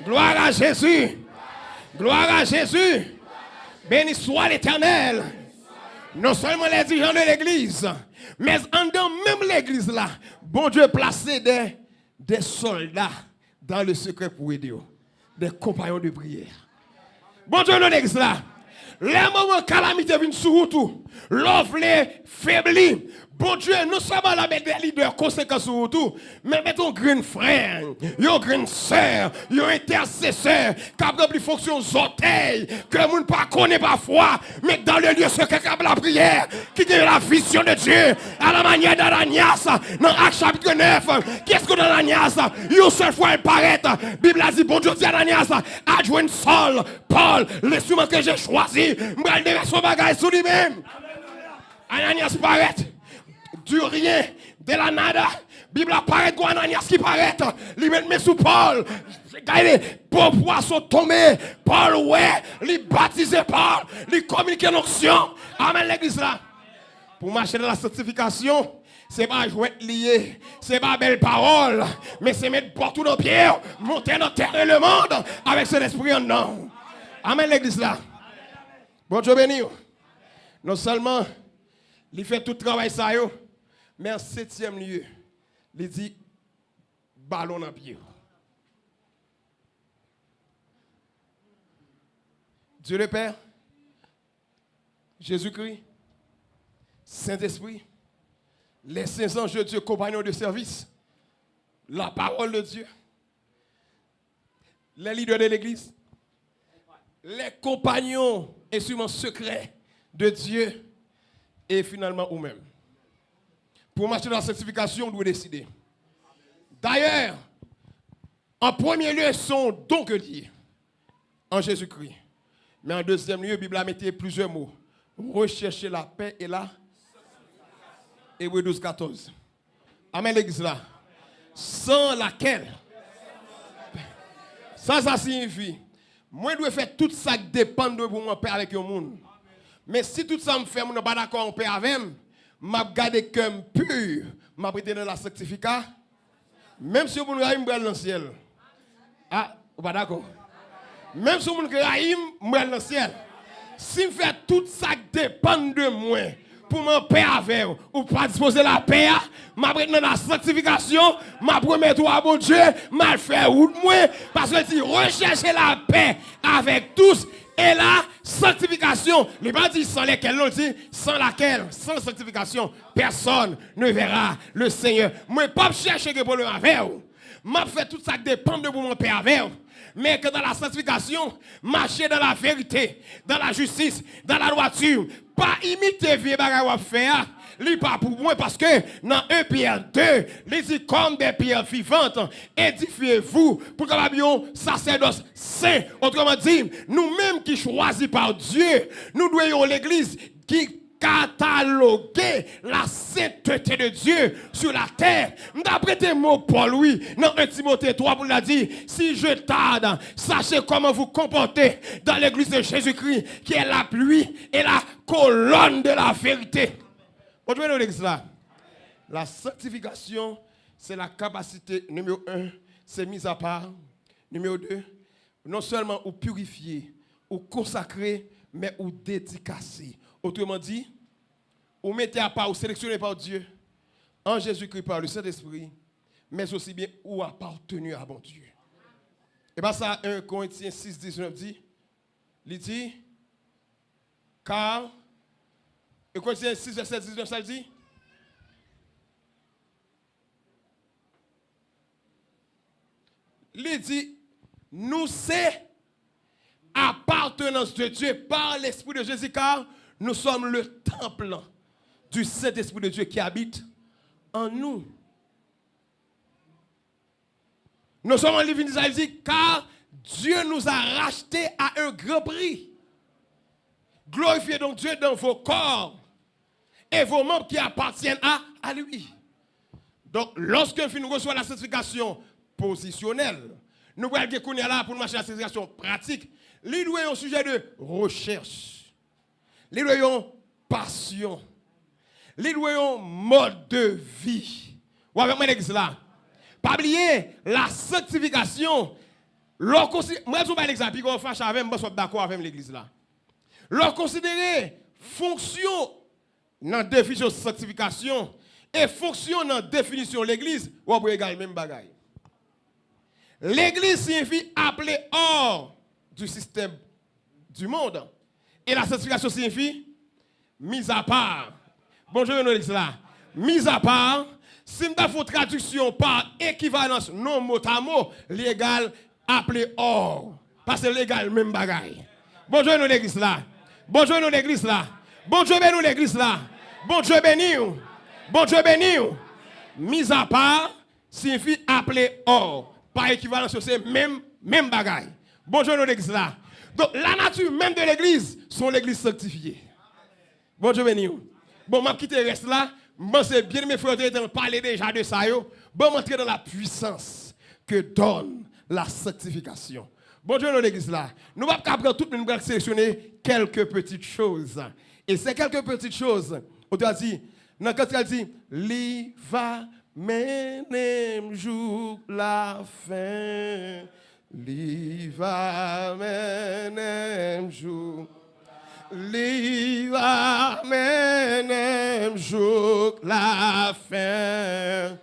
Gloire à Jésus. Gloire à Jésus. Béni soit l'Éternel. Non seulement les dirigeants de l'église, mais en dans même l'église là, bon Dieu placé des soldats dans le secret pour aider. Des compagnons de prière. Bon Dieu dans l'église là. Les moments calamité viennent sur tout. L'offre les faiblit. Bon Dieu, non seulement la mettre des leaders conséquents sur tout, mais mettons grand frère, yon grand sœur, yon intercesseur, qui a rempli fonction orteils, que le monde ne connaît pas foi, mais dans le lieu secret comme la prière, qui a la vision de Dieu, à la manière d'Ananias, dans Actes chapitre 9, qu'est-ce que dans Ananias, une seule fois elle paraît, la Bible a dit, bon Dieu dit Ananias, adjoint Saul, Paul, l'instrument que j'ai choisi, m'bral de son bagage sur lui-même. Ananias paraît. Du rien, de la nada. Bible apparaît quoi Ananias qui paraît. Il met sous Paul. Regardez, pour poisson tombé. Paul, ouais, il baptisé Paul. Il communique l'onction. Amen l'église là. Pour marcher dans la sanctification, c'est pas jouer lié, c'est pas belle parole, mais c'est mettre partout dans pierre, monter dans terre et le monde avec cet esprit en nous. Amen l'église là. Bon Dieu béni. Non seulement, il fait tout le travail ça yo. Mais en 7e lieu, il dit ballon en pied. Dieu le Père, Jésus-Christ, Saint-Esprit, les saints anges de Dieu, compagnons de service, la parole de Dieu, les leaders de l'Église, les compagnons instruments secrets de Dieu et finalement vous-même. Pour marcher dans la sanctification, on doit décider. D'ailleurs, en premier lieu, son don que Dieu en Jésus-Christ. Mais en deuxième lieu, la Bible a mis plusieurs mots. Rechercher la paix et la Hébreux 12, 14. Amen l'église là. Sans laquelle, ça signifie, moi je dois faire tout ça qui dépend de mon paix avec le monde. Mais si tout ça me fait, je ne suis pas d'accord en paix avec moi. M'a gardé comme pur, m'a prêté dans la sanctification. Même si vous n'avez pas dans le ciel. Ah, vous pas d'accord? Même si vous n'avez pas dans le ciel. Si je fais tout ça qui dépend de moi, pour m'en paix avec vous, ou pas disposer la paix, m'a prêté dans la sanctification, m'a promis à bon Dieu, m'a fait route moi, parce que si recherchez la paix avec tous, et la sanctification, les pas dit sans laquelle, non, dit sans laquelle, sans sanctification, personne ne verra le Seigneur. Moi, pas chercher que problème avec vous. M'a fait tout ça dépend de mon père avec vous. Mais que dans la sanctification, marcher dans la vérité, dans la justice, dans la droiture, pas imiter vieux bagages à faire. Li pas pour moi parce que dans 1 Pierre 2, il dit comme des pierres vivantes, édifiez-vous pour que l'avion sacerdoce saint. Autrement dit, nous-mêmes qui choisis par Dieu, nous devons l'église qui cataloguer la sainteté de Dieu sur la terre. D'après tes mots, Paul, oui, dans 1 Timothée 3, pour l'a dit, si je tarde, sachez comment vous comporter dans l'église de Jésus-Christ, qui est la pluie et la colonne de la vérité. La sanctification, c'est la capacité, numéro 1, c'est mise à part. Numéro 2, non seulement ou purifier, ou consacrer, mais ou dédicacer. Autrement dit, ou mettez à part, ou sélectionnez par Dieu, en Jésus-Christ par le Saint-Esprit, mais aussi bien ou appartenu à bon Dieu. Et bien ça, 1 Corinthiens 6, 19 dit, il dit, car, 1 Corinthiens 6, verset 19, ça dit, il dit, nous c'est appartenance de Dieu par l'Esprit de Jésus, car nous sommes le temple du Saint-Esprit de Dieu qui habite en nous. Nous sommes en livre d'Isaïe, car Dieu nous a rachetés à un grand prix. Glorifiez donc Dieu dans vos corps et vos membres qui appartiennent à lui. Donc, lorsque nous recevons la sanctification positionnelle, nous allons dire là pour nous marcher la sanctification pratique. Nous avons un sujet de recherche. Nous avons passion. Nous avons mode de vie. Ou avec moi l'église là. Pas oublier la sanctification. Moi, je vais l'exemple, puis on fâche avec moi, je suis d'accord avec l'église là. Leur considérer fonction dans la définition de sanctification et fonction dans la définition de l'église, on peut égaler même bagaille. L'église signifie appelé hors du système du monde. Et la sanctification signifie mise à part. Bonjour, l'église là. Mis à part, si nous avons traduction par équivalence non mot à mot, légal appelé or. Parce que légal, même bagaille. Bonjour nous l'église là. Bonjour nous l'église là. Bonjour nous l'église là. Bon Dieu béni. Bon Dieu béni. Mis à part signifie appeler or. Par équivalence, c'est même bagaille. Bon Dieu nous l'église là. Donc la nature même de l'église sont l'église sanctifiée. Bon Dieu béni. Bon, je quitte reste là. Moi, c'est bien mes frères de parler déjà de ça. Bon, entrer dans la puissance que donne la sanctification. Bon Dieu dans l'église là. Nous ne pouvons pas prendre tout, mais nous allons sélectionner quelques petites choses. Et ces quelques petites choses, on doit dire, quand elle dit, li va mener jour la fin. Li va mener jour. Li va mener jour la fin.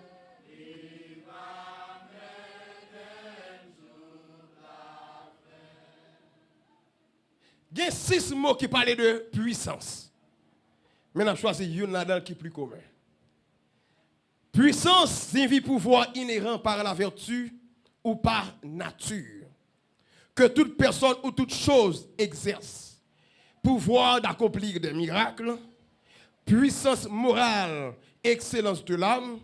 Il y a 6 mots qui parlent de puissance. Maintenant, je choisis une là-dedans qui est plus commun. Puissance signifie pouvoir inhérent par la vertu ou par nature. Que toute personne ou toute chose exerce. Pouvoir d'accomplir des miracles. Puissance morale, excellence de l'âme.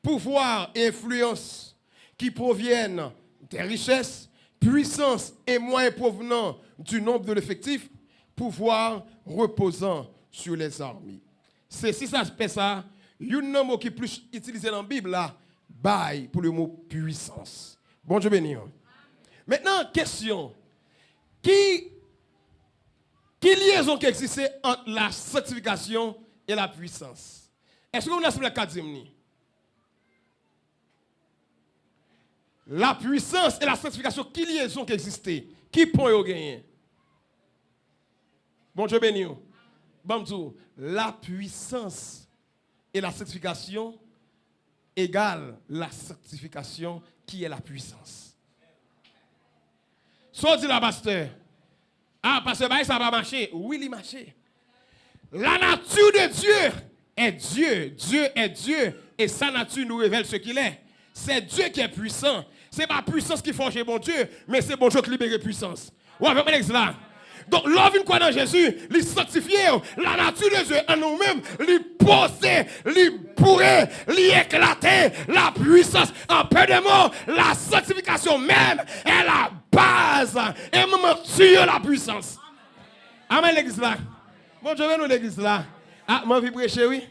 Pouvoir et influence qui proviennent des richesses. Puissance et moyens provenant du nombre de l'effectif, pouvoir reposant sur les armées. C'est si ça se fait ça, il y a un mot qui est plus utilisé dans la Bible là, bail pour le mot puissance. Bon Dieu béni. Maintenant, question. Qui liaison qui existe entre la sanctification et la puissance? Est-ce que vous avez la quatrième? La puissance et la sanctification, qui liaison qui existait? Qui point au gagné? Bon Dieu béni. Bon, la puissance et la sanctification égale la sanctification qui est la puissance. So dit la pasteur. Ah, parce que ça va marcher. Oui, il marche. La nature de Dieu est Dieu. Dieu est Dieu. Et sa nature nous révèle ce qu'il est. C'est Dieu qui est puissant. Ce n'est pas puissance qui forge bon Dieu, mais c'est bon Dieu qui libère puissance. Ouais, avec là. Donc, l'homme une quoi dans Jésus, il sanctifie la nature de Dieu en nous-mêmes, il poser, il pourrait, il éclater la puissance. En peu de mots, la sanctification même est la base et même tue la puissance. Amen, l'église là. Bon, je vais nous l'église là. Ah, moi, je vais prêcher, oui.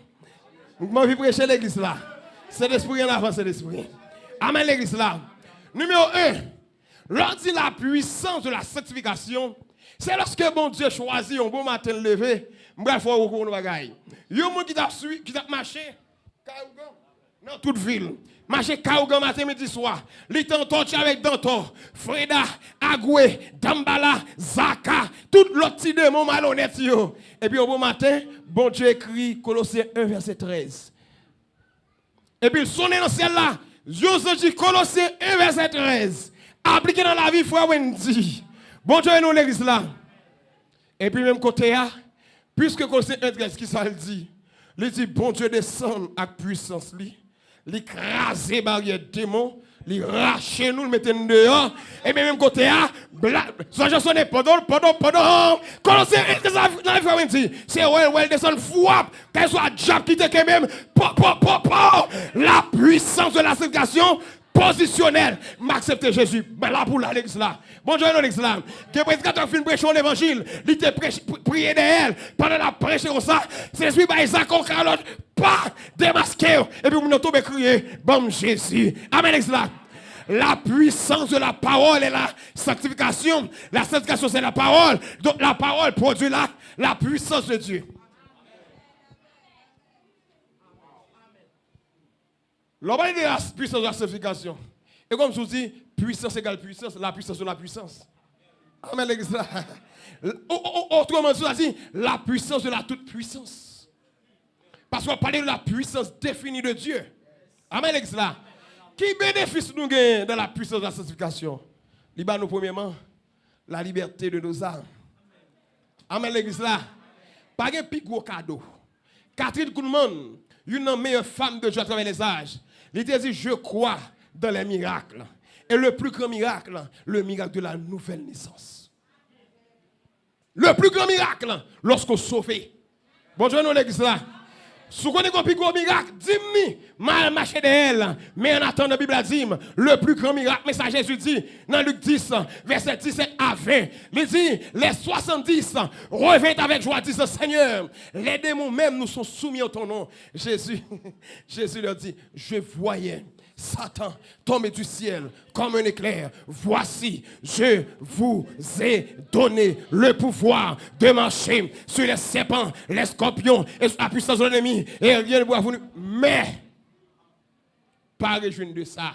Moi, je vais prêcher l'église là. C'est l'esprit en avant, c'est l'esprit. Amen, l'église là. Numéro 1, lorsque la puissance de la sanctification, c'est lorsque bon Dieu choisit un bon matin levé, il faut recours au bagage. Il y a un monde qui t'a marché dans toute ville. Marché Kaougan matin, midi, soir. Il t'entend avec Danton, Freda, Agoué, Dambala, Zaka, tout l'autre petit démon malhonnête. Et puis au bon matin, bon Dieu écrit Colossiens 1, verset 13. Et puis il sonne dans le ciel là. Joseph dit Colossiens 1, verset 13. Appliqué dans la vie, frère Wendy. Bon Dieu, nous l'église là. Et puis même côté là, puisque Colossiens 1, 13, qui ça le dit? Il dit, bon Dieu descend avec puissance. Il écrase les barrières démons. Il rache nous, le mette dehors. Et même côté là, ça je sonne pendant. Colossiens 1, 13, frère Wendy. C'est ouais, descend frappe. Qu'elle soit diable qui te quand même. La puissance de la sanctification positionnelle. M'accepter Jésus. Ben là pour l'église là. Bonjour à l'église là. Que le prédicateur fin prêcher l'évangile. Il te prier d'elle. Pendant la prêche comme ça. C'est l'esprit par Isaac au calotte. Pas démasqué. Et puis nous tombe crier. Bon Jésus. Amen l'église là. La puissance de la parole et la sanctification. La sanctification c'est la parole. Donc la parole produit la puissance de Dieu. L'on va dire la puissance de la sanctification. Et comme je vous dis, puissance égale puissance, la puissance de la puissance. Amen, l'église là. Autrement dit, la puissance de la toute puissance. Parce qu'on parle de la puissance définie de Dieu. Amen, l'église là. Qui bénéficie nous dans la puissance de la sanctification? Nous, premièrement, la liberté de nos âmes. Amen, l'église là. Pas de plus gros cadeau. Catherine Koulman, une meilleure femme de Dieu à travers les âges. Il te dit, je crois dans les miracles. Et le plus grand miracle, le miracle de la nouvelle naissance. Le plus grand miracle, lorsqu'on sauvé. Bonjour, nous l'église là. Si vous connaissez un plus gros miracle, dis-moi, mal marché de elle. Mais en attendant, la Bible dit, le plus grand miracle, mais ça Jésus dit, dans Luc 10, verset 17 à 20, il dit, les 70 reviennent avec joie, disent, Seigneur, les démons même nous sont soumis à ton nom. Jésus leur dit, je voyais Satan tomber du ciel comme un éclair. Voici, je vous ai donné le pouvoir de marcher sur les serpents, les scorpions et sur la puissance de l'ennemi. Et rien ne pourra vous. Mais, pas réjouir de ça.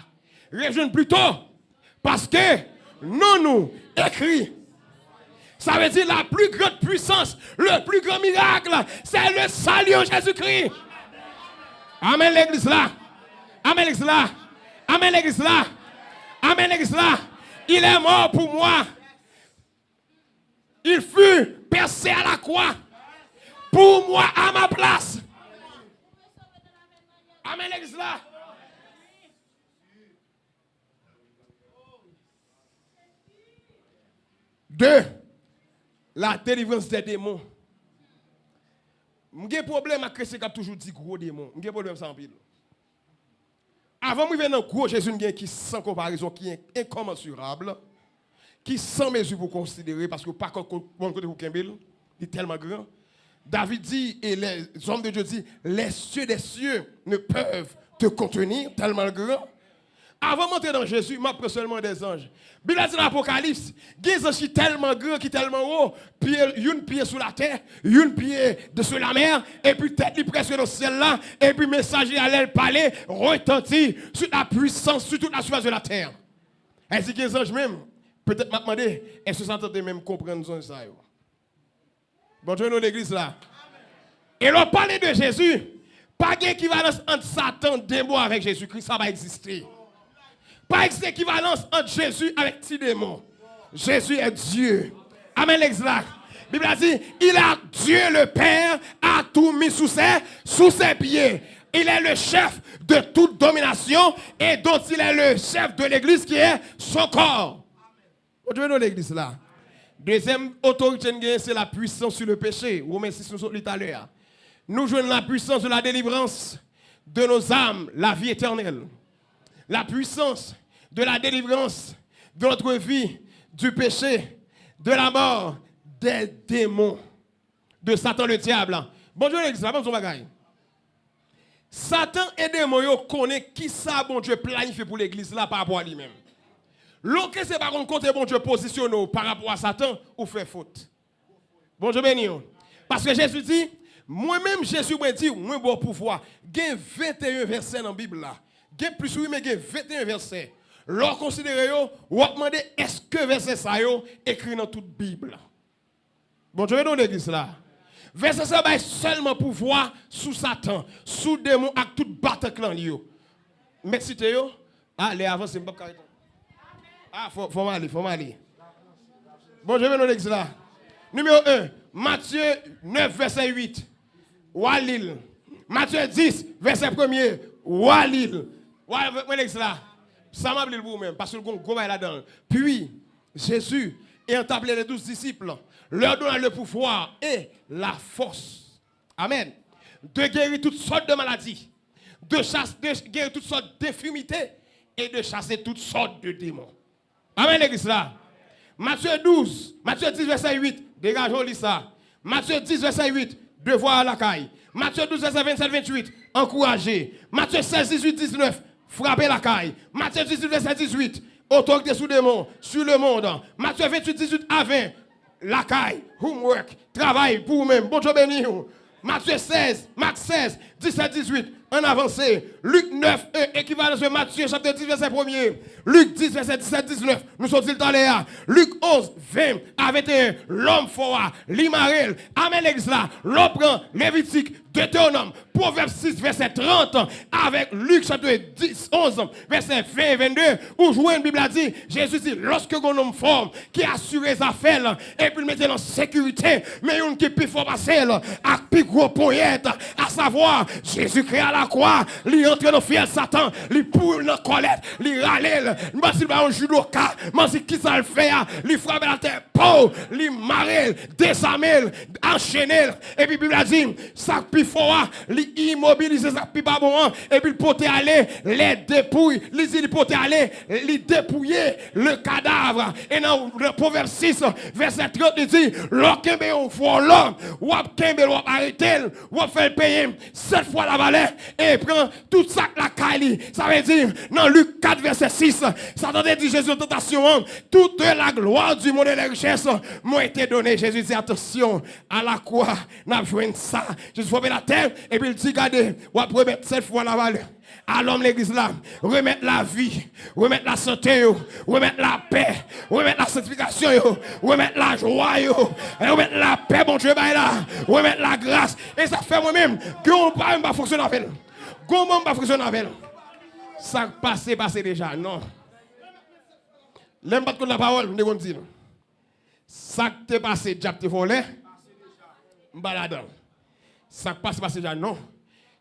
Réjouir plutôt parce que nous écrit. Ça veut dire la plus grande puissance, le plus grand miracle, c'est le salut en Jésus-Christ. Amen l'église là. Amen l'église là. Amen l'église là. Amen l'église là. Il est mort pour moi. Il fut percé à la croix. Pour moi, à ma place. Amen l'église là. Deux, la délivrance des démons. J'ai un problème avec ce qui a toujours dit gros démons. J'ai un problème sans pile. Avant de venir dans gros Jésus qui sans comparaison, qui est incommensurable, qui sans mesure pour considérer, parce que pas contre vous Kembel, il est tellement grand. David dit, et les hommes de Dieu disent, les cieux des cieux ne peuvent te contenir, tellement grand. Avant de monter dans Jésus, je prends seulement des anges. Bible dit dans l'Apocalypse, des anges qui tellement grands, qui tellement haut, une pied sous la terre, une pied sur la mer, et puis tête presque dans le ciel là, et puis messager allait parler, retentir sur la puissance, sur toute la surface de la terre. Et si les anges même, peut-être m'a demandé, est-ce que ça entendait même comprendre ça? Bonjour nous l'église là. Et l'on parlait de Jésus, pas d'équivalence entre Satan et démon avec Jésus-Christ, ça va exister. Pas d'équivalence entre Jésus avec petit démon. Jésus est Dieu. Amen l'ex là. La Bible a dit, il a Dieu le Père a tout mis sous ses pieds. Il est le chef de toute domination et dont il est le chef de l'église qui est son corps. Vous devez dans l'église là. Deuxième autorité, c'est la puissance sur le péché. Romains 6, nous sommes tout à l'heure. Nous jouons la puissance de la délivrance de nos âmes, la vie éternelle. La puissance de la délivrance de notre vie, du péché, de la mort, des démons, de Satan le diable. Bonjour l'église, la bonne bagaille. Satan et les démons, ils connaissent qui ça, bon Dieu, planifié pour l'église là par rapport à lui-même. L'autre, c'est par contre, quand bon Dieu positionne par rapport à Satan, ou fait faute. Bon Dieu béni. Parce que Jésus dit, moi-même, Jésus m'a dit, moi, bon pouvoir. Il y a 21 versets dans la Bible là. Il y a plus, oui, mais il y a 21 versets. Lorsqu'on considère, on va demander, est-ce que verset ça écrit dans toute Bible? Bon Dieu béni dans l'église là. Verset ça va seulement pouvoir sous Satan, sous démon, avec toute bataille clan. Merci Théo. Allez, avancez, pas carré. Ah, faut m'aller. Bon, je vais dans l'église là. Numéro 1, Matthieu 9, verset 8. Walil. Matthieu 10, verset 1er. Walil. Walil, l'église là. Ça m'a appelé le vous-même, parce que le gros va là-dedans. Puis, Jésus, ayant appelé les 12 disciples, leur donna le pouvoir et la force. Amen. De guérir toutes sortes de maladies, de guérir toutes sortes d'infirmités et de chasser toutes sortes de démons. Amen, l'église là. Matthieu 10, verset 8, dégageons ça. Matthieu 10, verset 8, devoir à la caille. Matthieu 12, verset 27, 28, encourager. Matthieu 16, 18, 19, frapper la caille. Matthieu 18, verset 18, autorité sous démons, sur le monde. Matthieu 28, 18 à 20, la caille, homework, travail pour vous-même. Bon Dieu béni. Matthieu 16, Marc 16, 17, 18, en avancé. Luc 9, équivalence de Matthieu, chapitre 10, verset 1er. Luc 10, verset 17, 19, nous sommes dans les A. Luc 11, 20 à 21, l'homme fort, l'imarel, amen l'église là, l'homme prend, Lévitique Deutéronome, Proverbe 6, verset 30, avec Luc chapitre 10, 11, verset 20 et 22, où jouer une Bible a dit, Jésus dit, lorsque un homme fort qui assure les affaires, et puis le mettre en sécurité, mais une qui est plus fort passer, à plus gros poète, à savoir, Jésus-Christ à la croix, il entre dans le fiel Satan, il pour dans la colette, il râle, il va s'il un judoka, il qui ça le fait, il frappe la terre, il marre, désarmer, enchaîner, et puis la Bible a dit, ça plus fort, il immobilise ça plus pas bon, et puis il peut aller, les dépouilles, il peut aller, il dépouiller le cadavre. Et dans le Proverbe 6, verset 30, il dit, lorsqu'un on voit l'homme, ou on arrêter, ou faire payer 7 fois la valeur, et prend tout ça la Kali. Ça veut dire, dans Luc 4, verset 6, ça veut dire Jésus en tentation, toute la gloire du monde et les richesses m'ont été données. Jésus dit, attention, à la croix, n'a joué ça. Jésus frappe la terre, et puis il dit, regardez, ou après mettre 7 fois la valeur. À l'homme l'église là, remettre la vie, remettre la santé, remettre la paix, remettre la sanctification, remettre la joie, remettre la paix, bon Dieu, là, remettre la grâce. Et ça fait moi-même que on ne va fonctionner avec elle. Comment on va fonctionner avec elle? Ça passe déjà, non. L'aime pas de la parole, je vais dire. Ça qui t'est passé, déjà t'es volé, baladant. Ça passe déjà, non.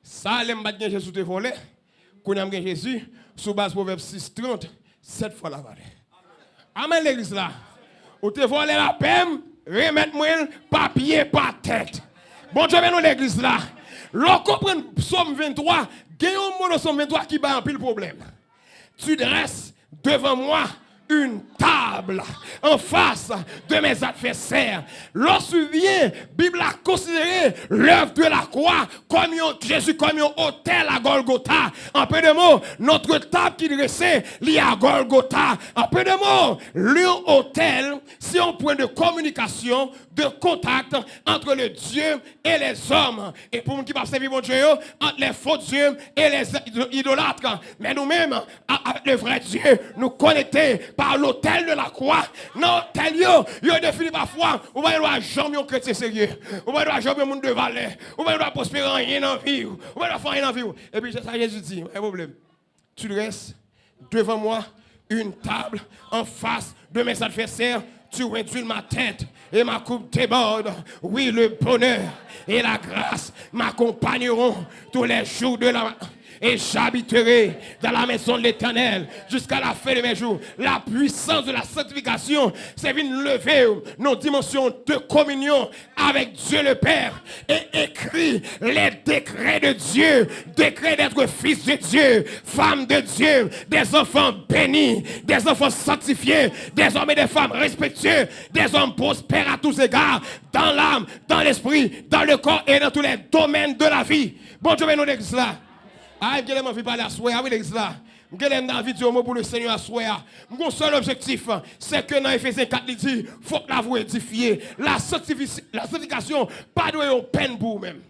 Ça, l'aime pas de Jésus t'es volé. Qu'on a Jésus, sous base Proverbe 6, 30, 7 fois la valeur. Amen l'église là. Ou te volé la peine, remettre-moi papier par tête. Bon Dieu, nous l'église là. L'on comprend Psaume 23, il y a un mot dans Psaume 23 qui bat un pile problème. Tu dresses devant moi une table en face de mes adversaires. Lorsque vient, la Bible a considéré l'œuvre de la croix comme Jésus comme un hôtel à Golgotha. En peu de mots, notre table qui dressait liée à Golgotha. En peu de mots, l'hôtel, c'est un point de communication, de contact entre le Dieu et les hommes. Et pour nous qui peuvent servir mon Dieu, entre les faux dieux et les idolâtres. Mais nous-mêmes, avec le vrai Dieu, nous connecter par l'autel de la croix. Non, tel yo défini parfois, on va y jamais un chrétien sérieux. On va y jamais un monde de valeur. On va y prospérer rien dans la vie. On va y faire rien dans la vie. Et puis ça Jésus dit, un problème. Tu restes devant moi une table en face de mes adversaires. Tu réduis ma tête et ma coupe déborde. Oui, le bonheur et la grâce m'accompagneront tous les jours de la... Et j'habiterai dans la maison de l'Éternel jusqu'à la fin de mes jours. La puissance de la sanctification, c'est venir lever nos dimensions de communion avec Dieu le Père et écrit les décrets de Dieu, décrets d'être fils de Dieu, femme de Dieu, des enfants bénis, des enfants sanctifiés, des hommes et des femmes respectueux, des hommes prospères à tous égards, dans l'âme, dans l'esprit, dans le corps et dans tous les domaines de la vie. Bon Dieu, nous l'église là. Ah, je envie de parler à soi, oui, l'église là. Je vais envie de mot pour le Seigneur à soi. Mon seul objectif, c'est que dans Ephésiens 4, il dit, il faut que la voie édifiée. La sanctification, pas de peine pour vous-même.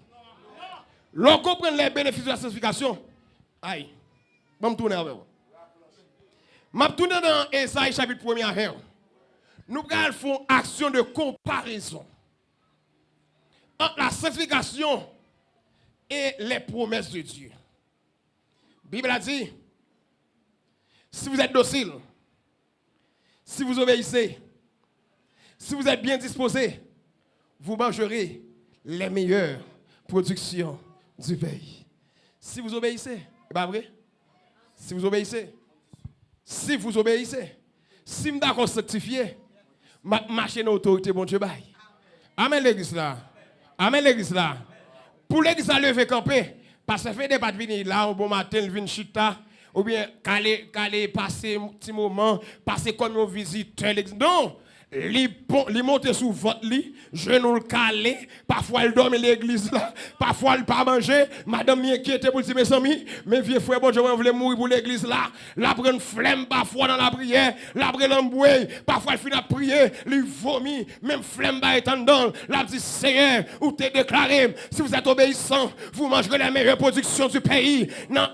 L'on comprend les bénéfices de la sanctification. Aïe, je vais me tourner avec vous. Je vais me tourner dans Esaïe chapitre 1er. Nous allons faire action de comparaison entre la sanctification et les promesses de Dieu. La Bible a dit, si vous êtes docile, si vous obéissez, si vous êtes bien disposé, vous mangerez les meilleures productions du pays. Si vous obéissez, c'est pas vrai? Si vous obéissez, si vous me d'accord sanctifié, marchez dans l'autorité, bon Dieu, bye. Amen l'église là. Amen l'église là. Pour l'église à lever camper, parce que ça fait des pas de venir là, un bon matin, il vient chita, ou bien caler, passer un petit moment, passer comme un visiteur. Non! Il monte sous votre lit, genou le calé, parfois il dorme à l'église là, parfois il pas manger, madame m'inquiète pour dire mes amis, mes vieux frères, bon, je voulais mourir pour l'église là, la prend flemme parfois dans la prière, la prend l'embouée, parfois il finit à prier, il vomit, même flemme est en dedans, la dit Seigneur, ou t'es déclaré, si vous êtes obéissant, vous mangerez les meilleures productions du pays. Non,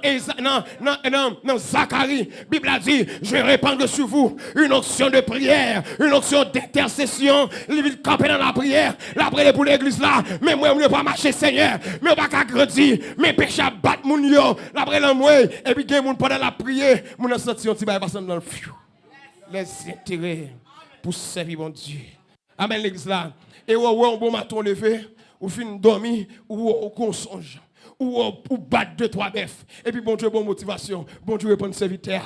Zacharie, Bible a dit, je répandrai sur vous une onction de prière, une onction d'intercession, il vient camper dans la prière, la prière pour l'église là, mais moi, je ne pas marcher, Seigneur, mais je ne pas grandir, mes péchés battent mon yo, la prière là, moi, et puis, il y a pendant la prière, mon a senti un petit bail passer dans le fiou. Les intérêts pour servir mon Dieu. Amen, l'église là. Et on bon matin levé, ou fin dormir, ou on songe. Ou battre 2-3 bœufs. Et puis bon Dieu, bonne motivation. Bon Dieu, répond serviteur.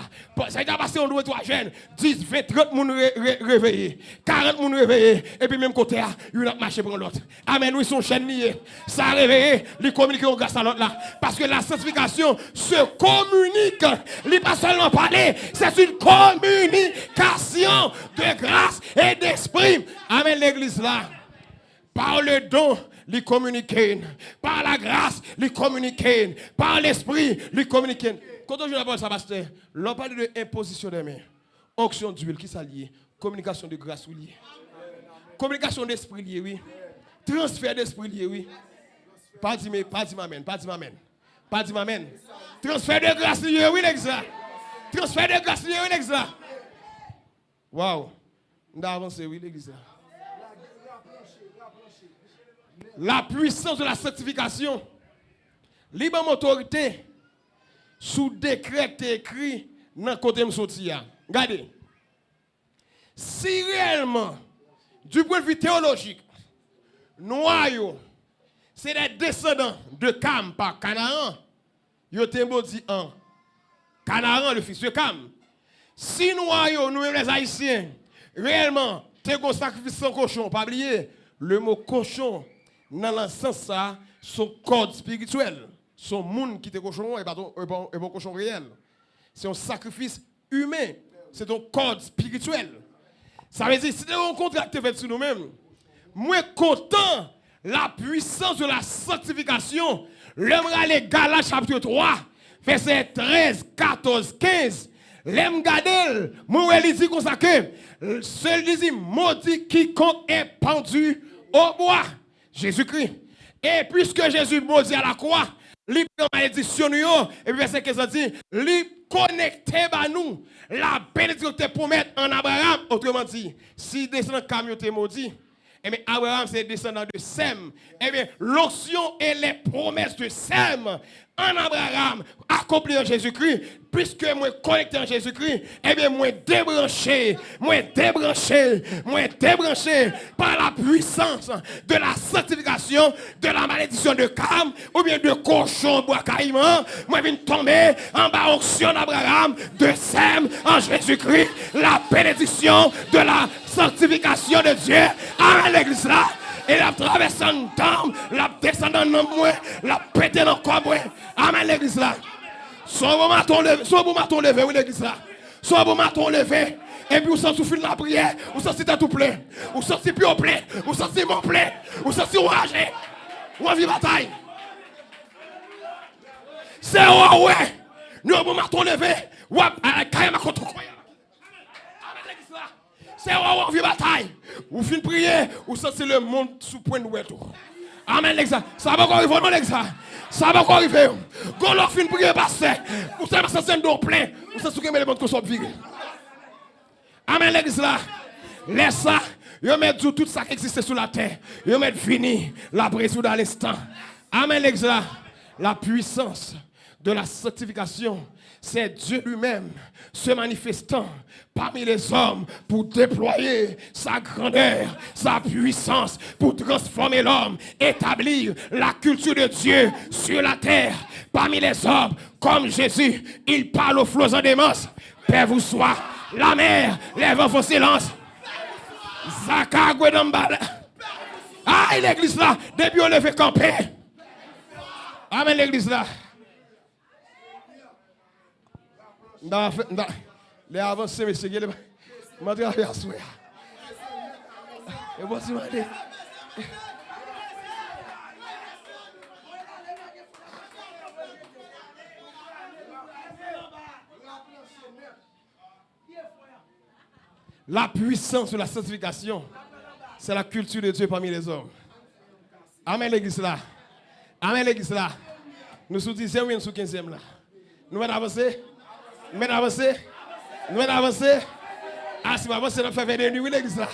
Ça a passé, on doit 3 jeunes. 10, 20, 30 moun réveillés. 40 moun réveillés. Et puis même côté, il a marché pour l'autre. Amen, oui, son chaîne lié. Ça a réveillé, il communique grâce à l'autre là. Parce que la sanctification se communique. Il n'est pas seulement parler, c'est une communication de grâce et d'esprit. Amen, l'église là. Par le don, les communiquer. Par la grâce, les communiquer. Par l'esprit, les communiquer. Quand on joue ça, pasteur, l'on parle de imposition des mains. Onction d'huile, qui s'allie. Communication de grâce, oui. Communication d'esprit, oui. Transfert d'esprit, oui. Pas dit m'amen. Pas dit m'amen. Transfert de grâce, oui, l'exemple. Transfert de grâce, oui, l'exemple. Waouh. On a avancé, oui, l'église. La puissance de la sanctification, libre autorité, sous décret écrit dans le côté de sorti. Regardez. Si réellement, du point de vue théologique, nous, c'est des descendants de Cam par Canaan, ils ont dit en Canaan, le fils de Cam. Si nous, les Haïtiens, réellement, t'es sacrifice sans cochon, pas oublier, le mot cochon, dans le sens ça, son code spirituel, son monde qui est cochon et pas un cochon réel. C'est un sacrifice humain, c'est un code spirituel. Ça veut dire, si on contracte sur nous-mêmes, moins content la puissance de la sanctification, l'homme les Galates chapitre 3, verset 13, 14, 15. L'aime garder, moi il dit comme ça que seul dit maudit quiconque est pendu au bois. Jésus-Christ. Et puisque Jésus maudit à la croix, il prend malédiction et puis verset 15 dit, il connecté à nous la bénédiction te promet en Abraham. Autrement dit, si descendant camion te maudit, eh bien Abraham c'est descendant de Sem. Eh bien l'onction et les promesses de Sem en Abraham accompli en Jésus-Christ. Puisque moi connecté en Jésus-Christ, eh bien moi débranché par la puissance de la sanctification, de la malédiction de Cam, ou bien de cochon bois caïman, moi viens tomber en bas onction d'Abraham, de Sem en Jésus-Christ, la bénédiction de la sanctification de Dieu à l'église là. Et la traverse en temps, la descendant dans moi, la pété dans le corps. Amen l'église là. Soit bon matin levé, oui l'église là. Soit bon matin levé. Et puis vous sentez souffrir de la prière, vous sentez tout plein. Vous sentez plus au plein, vous sentez mon plein. Vous sentez ouagé. Vous avez bataille. C'est ouais. Nous bon matin levé. Ou à la caille ma contre quoi. C'est où on bataille. Vous finissez de prier, vous sentez le monde sous point de tout. Amen, l'exemple. Ça va encore arriver, non, l'exemple. Ça va encore arriver. Quand on finit de prier, vous savez, ça c'est un plein. Vous savez ce que les gens sont virés. Amen, l'exemple. Laisse ça. Vous mettez tout ça qui existe sur la terre. Vous mettez fini la brisure dans l'instant. Amen, l'exemple. La puissance de la sanctification. C'est Dieu lui-même se manifestant parmi les hommes pour déployer sa grandeur, sa puissance, pour transformer l'homme, établir la culture de Dieu sur la terre. Parmi les hommes, comme Jésus, il parle aux flots en démence. Père vous soit, la mer, les vents font silence. Zakagwe d'ambal. Ah, l'église là, depuis on le fait camper. Amen, l'église là. Les avancées, messieurs, je vais travailler à souhait. Et voici ma idée. La puissance de la sanctification, c'est la culture de Dieu parmi les hommes. Amen, l'église là. Amen, l'église là. Nous sommes 10e ou nous sommes 15e là. Nous allons avancer. Nous allons avancer. Nous allons avancer. Ah, si maman, c'est notre fait venir nuit l'église là.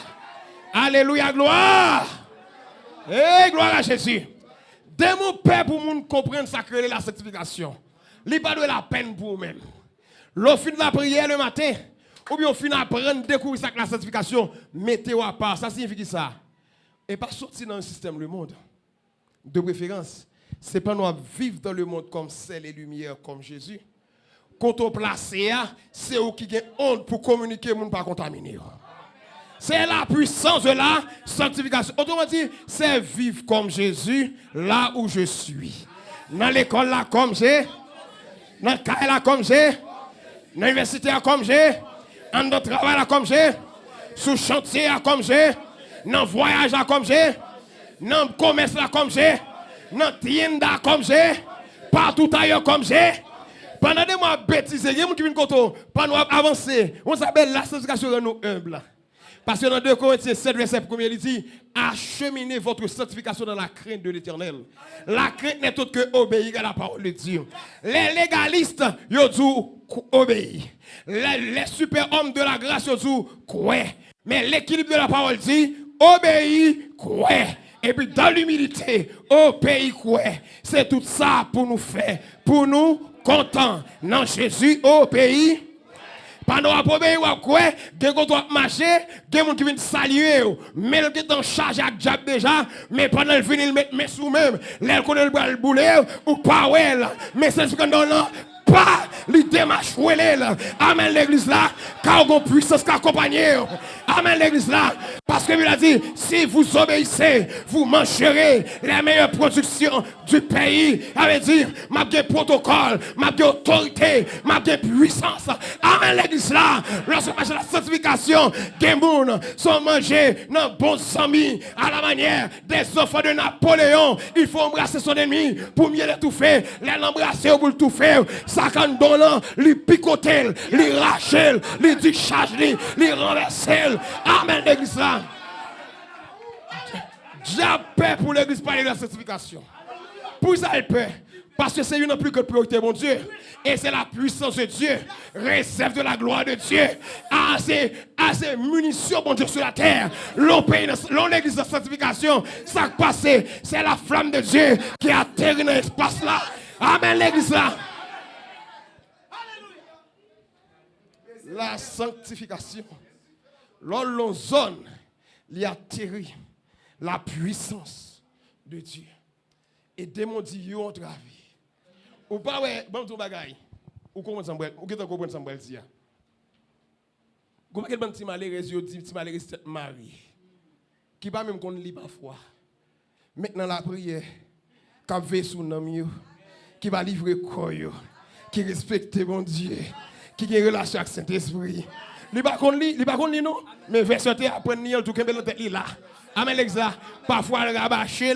Alléluia, gloire. Eh, gloire à Jésus. Dès mon père pour nous comprendre ça que la sanctification. Il n'y a pas de la peine pour vous-même. L'on finit la prière le matin, ou bien on finit d'apprendre, découvrir ça que la sanctification, mettez-vous à part. Ça signifie ça. Et pas sortir dans le système le monde. De préférence, c'est pas nous vivre dans le monde comme sel et lumière, comme Jésus. Quand on place, c'est eux qui ont honte pour communiquer, pour ne pas contaminer. C'est la puissance de la sanctification. Autrement dit, c'est vivre comme Jésus là où je suis. Dans l'école là comme j'ai, dans le carré là comme j'ai, dans l'université là comme j'ai, dans le travail là comme j'ai, sous le chantier là comme j'ai, dans le voyage là comme j'ai, dans le commerce là comme j'ai, dans le tienda comme j'ai, partout ailleurs comme j'ai. Pendant des mois bêtises, il y a des gens qui viennent pour nous avancer. On s'appelle la sanctification de nous humbles. Parce que dans 2 Corinthiens 7, verset 1, il dit acheminez votre sanctification dans la crainte de l'Éternel. La crainte n'est autre que obéir à la parole de Dieu. Les légalistes, ils disent obéir. Les super-hommes de la grâce, ils disent quoi. Mais l'équilibre de la parole dit obéir, quoi. Et puis dans l'humilité, obéir, quoi. C'est tout ça pour nous faire, pour nous contents. Non, Jésus, obéir. Pendant qu'on obéit ou quoi, des gens doivent marcher, des gens qui viennent saluer, mais le est en charge avec Diable déjà, mais pendant le venir, il met mes sous même, l'air qu'on a le boulet, ou pas, ouais, mais c'est ce qu'on donne là. Pas les démarches. Amen l'église là, car on puissance qui accompagne. Amen l'église là, parce que il a dit, si vous obéissez, vous mangerez les meilleures productions du pays. Il dit, m'a de protocole, m'a de autorité, m'a de puissance. Amen l'église là, lorsque marche la sanctification, des gens sont mangés dans bons amis à la manière des enfants de Napoléon. Il faut embrasser son ennemi pour mieux l'étouffer, l'embrasser pour le tout faire. Ça quand donnant, lui picoter, lui racher, lui décharger, lui renverser. Amen l'église là. Diable paix pour l'église parler de la sanctification. Pour ça elle paix. Parce que c'est une plus que priorité, mon Dieu. Et c'est la puissance de Dieu. Réserve de la gloire de Dieu. Assez munitions, mon Dieu, sur la terre. L'on l'église de sanctification. Ça qui passe, c'est la flamme de Dieu qui atterrit dans l'espace là. Amen l'église là. La sanctification. L'on zone, il atterrit la puissance de Dieu. Et démon dit, yo, on travaille. Ou pas, ouais, bon, tout bagaille. Ou comment ça me ou qu'est-ce que comprendre ça me dire? Comment quel bon petit malheureux, petit malheureux, cette Marie, qui pas même qu'on lit parfois. Maintenant la prière, qui veut sous nom, qui va livrer corps, qui respecte mon Dieu, qui a une relation avec Saint-Esprit. Il pas qu'on lit, non, mais verset après ni tout qu'elle tête là. Amen l'exa. Parfois le rabacher,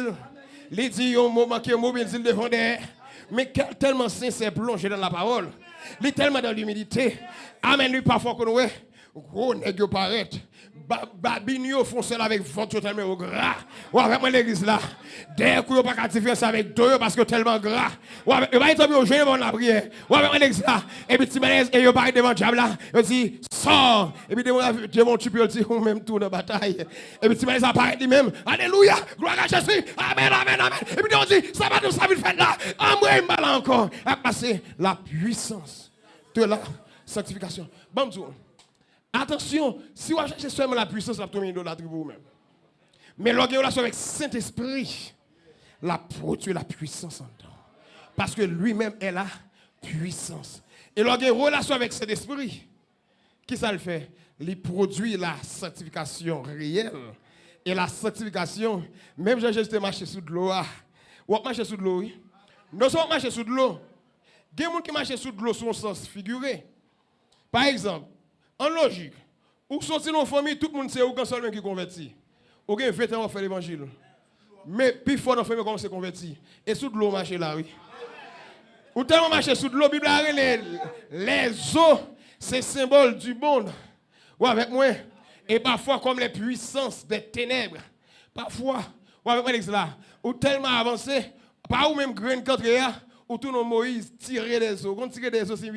il dit un moment qui est mobile devant derrière. Mais tellement sincère plongé dans la parole. Il est tellement dans l'humilité. Amen lui parfois qu'on ouais, gros nèg yo paraît. Babinio font cela avec votre tellement gras. Ou avec moi l'église là. Dès que vous pas qu'à différence avec deux parce que tellement gras. Ou avec va être au jeune la prière. Ou avec moi l'église là. Et puis petit malaise et yo pas devant diable là. Il dit sors. Et puis devant tu peux le dire ou même tout dans bataille. Et puis petit malaise apparaît lui-même. Alléluia. Gloire à Jésus. Amen amen amen. Et puis on dit ça va nous ça vite faire là. Embrayez mal encore. À passer la puissance de la sanctification. Bon Dieu. Attention, si vous cherchez seulement la puissance, la tombe de la tribu vous-même. Mais l'organisation avec Saint-Esprit, la produit la puissance en dedans. Parce que lui-même est la puissance. Et l'organisation avec Saint-Esprit, qui ça le fait? Il produit la sanctification réelle. Et la sanctification, même j'ai marché sous de l'eau. Ou marcher sous de l'eau, oui. Nous sommes marcher sous de l'eau. Il y a des gens qui marchent sous de l'eau sous un sens figuré. Par exemple, en logique, ou sortir dans la famille, tout le monde sait où quand seulement qui convertit. Ou bien 20 ans on fait l'évangile. Mais puis fort dans la famille comment c'est converti. Et sous de l'eau marche là, oui. Ou tellement marcher sous de l'eau, Bible a les eaux, c'est symbole du monde. Ou avec moi. Et parfois comme les puissances des ténèbres. Parfois, ou avec moi là, ou tellement avancé, pas ou même grain contre ou tout nos Moïse tirer des eaux. Quand tirer des eaux, c'est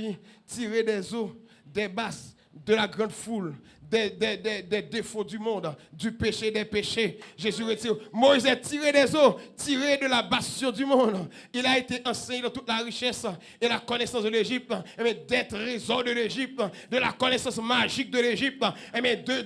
tirer des eaux des basses de la grande foule, des défauts du monde, du péché des péchés. Jésus retire. Moïse est tiré des eaux, tiré de la bassure du monde. Il a été enseigné de toute la richesse et la connaissance de l'Égypte, des trésors de l'Égypte, de la connaissance magique de l'Égypte,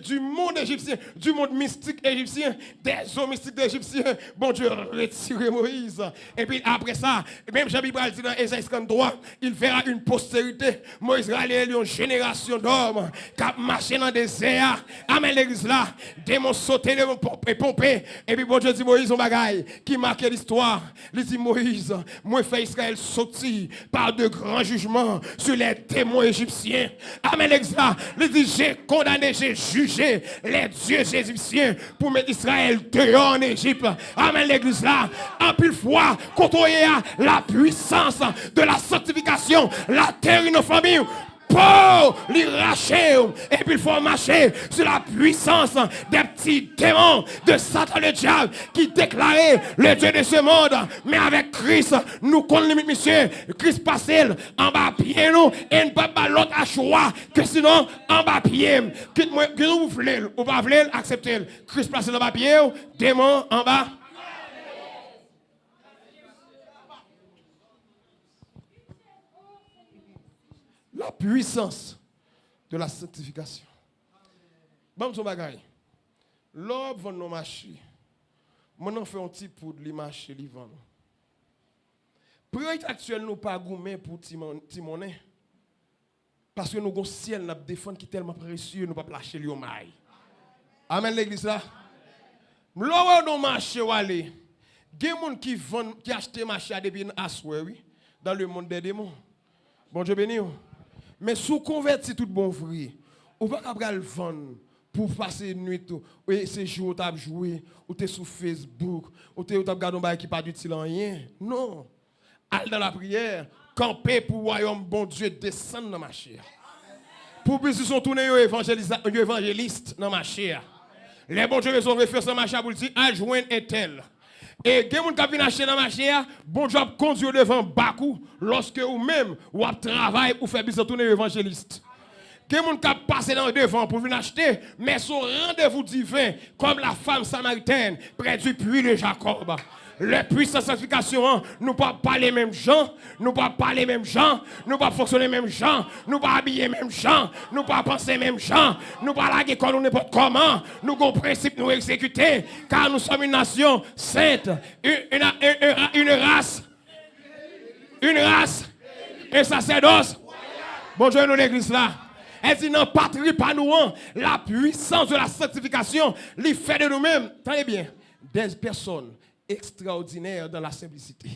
du monde égyptien, du monde mystique égyptien, des eaux mystiques égyptiens. Bon Dieu, retirez Moïse. Et puis après ça, même Jean-Bible dit dans Ésaïe 53, il verra une postérité. Moïse va aller une génération d'hommes qui a marché dans des airs. Amen, l'église là. Démons sauter, démons pomper. Et puis bon Dieu dit Moïse, on bagaille qui marque l'histoire. Il dit Moïse, moi fait Israël sortir par de grands jugements sur les témoins égyptiens. Amen, l'église là. Il dit j'ai condamné, j'ai jugé les dieux égyptiens pour mettre Israël dehors en Égypte. Amen, l'église là. En pile fois, quand on y a la puissance de la sanctification, la terre une famille. Pour les racher et puis il faut marcher sur la puissance des petits démons de Satan le diable qui déclarait le Dieu de ce monde. Mais avec Christ, nous connaissons monsieur, Christ passe en bas pied nous et ne peut pas l'autre à choix que sinon en bas pied. Que vous voulez ou pas voulez accepter. Christ passe en bas pied, démon en bas. La puissance de la sanctification. Bon, son bagay. L'homme va nous marcher. Maintenant, on fait un petit pour lui marcher, lui vend. Priorité actuelle, nous pas gourmet pour Timonet. Parce que nous avons un ciel, nous défendre qui est tellement précieux, nous ne pouvons pas lâcher lui au mail. Amen, l'église là. L'homme nous marcher, aller. Il y a des gens qui vendent, qui achètent marché à des biens à soi, oui, dans le monde des démons. Bon Dieu béni. Mais sous converti tout bon fruit, ou pas capable le vendre pour passer une nuit et ces jours tu as joué ou tu sur Facebook ou tu as regardé un bail qui pas d'utile en rien. Non. Allez dans la prière, camper pour le royaume bon Dieu descendre dans ma chair. Pour que sont tournés évangélistes dans ma chair. Les bons dieux sont référés dans ma chair pour dire à joindre un tel. Et quelqu'un qui vient acheter dans ma chair, bon Dieu conduire devant Bakou lorsque ou même ou travaille ou fait business tourner évangéliste. Quelqu'un qui passe dans le devant pour venir acheter, mais son rendez-vous divin, comme la femme samaritaine près du puits de Jacob. Le puissant sanctification, nous ne pouvons pas les mêmes gens, nous ne pouvons pas les mêmes gens, nous ne pouvons pas fonctionner les mêmes gens, nous ne pouvons pas habiller les mêmes gens, nous ne pouvons pas penser les mêmes gens, nous ne pouvons pas laguer comme n'importe comment, nous avons un principe nous exécuter, car nous sommes une nation sainte, une race, un sacerdoce. Bonjour nous l'église là. Elle dit non, patrie pas nous, la puissance de la sanctification, les fait de nous-mêmes. Tenez bien, des personnes extraordinaire dans la simplicité.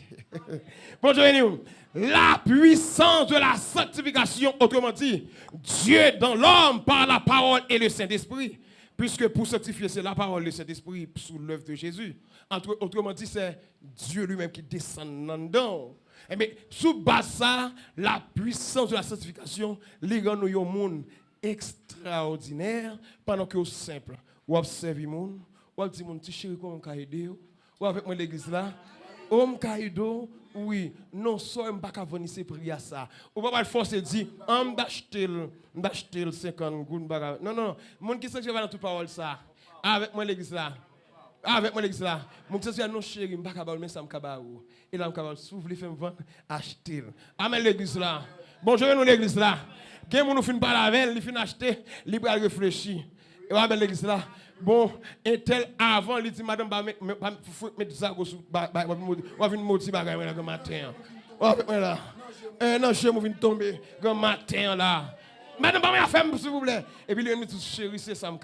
Bonjour, la puissance de la sanctification, autrement dit, Dieu dans l'homme par la parole et le Saint-Esprit. Puisque pour sanctifier, c'est la parole et le Saint-Esprit sous l'œuvre de Jésus. Autrement dit, c'est Dieu lui-même qui descend dedans. Mais sous base ça, la puissance de la sanctification, les rend nous un monde extraordinaire pendant que simple. Ou observer monde, ou dit mon petit chéri comment on aider. Ou avec moi l'église là, homme caïdo, oui, non, ça, je ne peux pas venir se prier à ça. Ou pas forcer dire, on va acheter 50 gouttes. Non, non, mon qui sait que je vais dans toute parole ça. Avec moi l'église là. Avec moi l'église là. Mon qui sait que non, chéri, je ne peux pas mais ça me cabarou. Et là, je vais s'ouvrir, faire me vendre, acheter. Amen l'église là. Bonjour nous l'église là. Quelqu'un nous finit par la veille, il finit acheter, il va réfléchir. Et amen l'église là. Bon, et tel avant, il dit, madame, mettre ça, on va venir motiver le matin. Non, je vais tomber le matin là. Madame, pas faire, s'il vous plaît. Et puis, il dit, chérie, c'est ça, me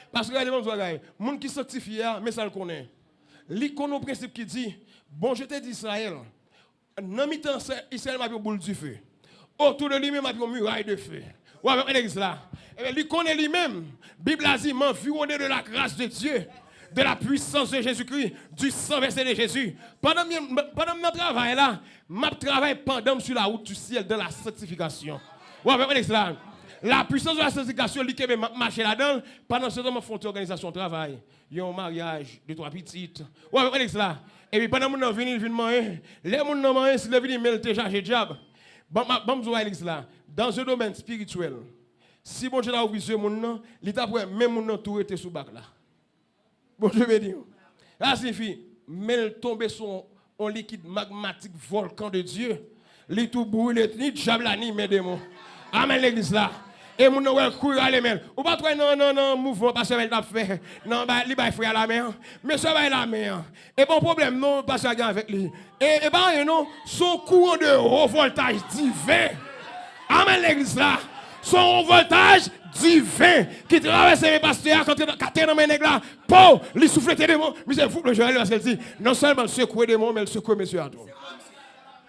parce que les gens qui sanctifient, mais ça le connaît. L'icône au principe qui dit, bon, je t'ai dit Israël, dans mi-temps, Israël m'a vu boule du feu. Autour de lui-même, m'a vu une muraille de feu. Ou avec l'église là. Et lui connaît lui-même. Bible a dit, m'environner de la grâce de Dieu, de la puissance de Jésus-Christ, du sang versé de Jésus. Pendant mon travail là, je travaille pendant sur la route du ciel de la sanctification. Ou avec l'église là. La puissance de la sanctification, lui qui marche là-dedans, pendant ce temps, je fais une organisation de travail. Il y a un mariage, 2-3 petites. Ou avec l'église là. Et puis pendant que je viens, il vient manger. Les gens qui viennent, si le vient, il déjà j'ai diable. Bon, l'église là. Dans un domaine spirituel, Si bon Dieu a ouvert ce monde, il t'a pris même monde tout était sous bac là. Bon Dieu béni. Ça signifie, mais tomber sur un liquide magmatique volcan de Dieu. Il tout brûle, ni diable ni mes démons. Amen l'église là. Et mon ouais courir à l'émel. Ou pas toi non mouvement parce que t'a fait. Non bah il va frère la main. Mais ça va la main. Et bon problème non parce que avec lui. Et bah non son courant de haut voltage divin. Amen l'église là. Son haut voltage divin qui traverse les pasteurs quand tu es dans mes nègres là. Pour lui souffler tes démons. Mais c'est fou le Joël parce qu'elle dit non seulement secouer des démons mais le secouer monsieur à toi.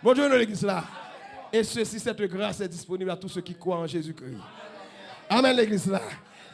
Bon Dieu dans l'église là. Et ceci, cette grâce est disponible à tous ceux qui croient en Jésus-Christ. Amen l'église là.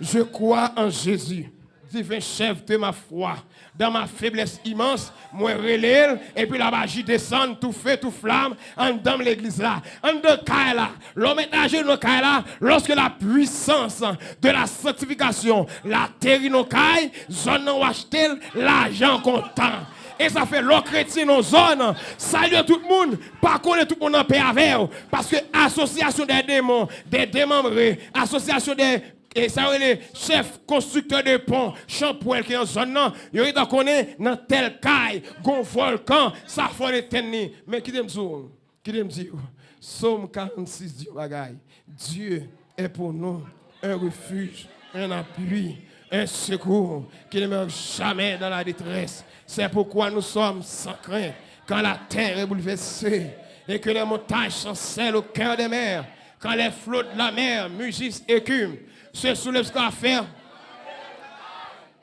Je crois en Jésus, divin chef de ma foi. Dans ma faiblesse immense, moi relève et puis la magie descend, tout feu, tout flamme, en dans l'église là. En de caille là. L'homme est âgé dans caille là. Lorsque la puissance de la sanctification, la terre dans caille, zone où acheter l'argent comptant. Et ça fait l'autre chrétien dans zone. Salut tout le monde. Pas connaître tout le monde en paix avec eux. Parce que association des démons, des démembrés, association des et ça les chefs constructeurs de ponts, Champouel qui est en zone non, ils ont connaît dans tel caille, gon volcan, ça faut l'éternité. Mais qui me dit Somme 46 dit bagaille. Dieu est pour nous un refuge, un appui, un secours qui ne meurt jamais dans la détresse. C'est pourquoi nous sommes sans crainte quand la terre est bouleversée et que les montagnes chancellent au cœur des mers, quand les flots de la mer mugissent et écument, se soulèvent ce qu'on a fait.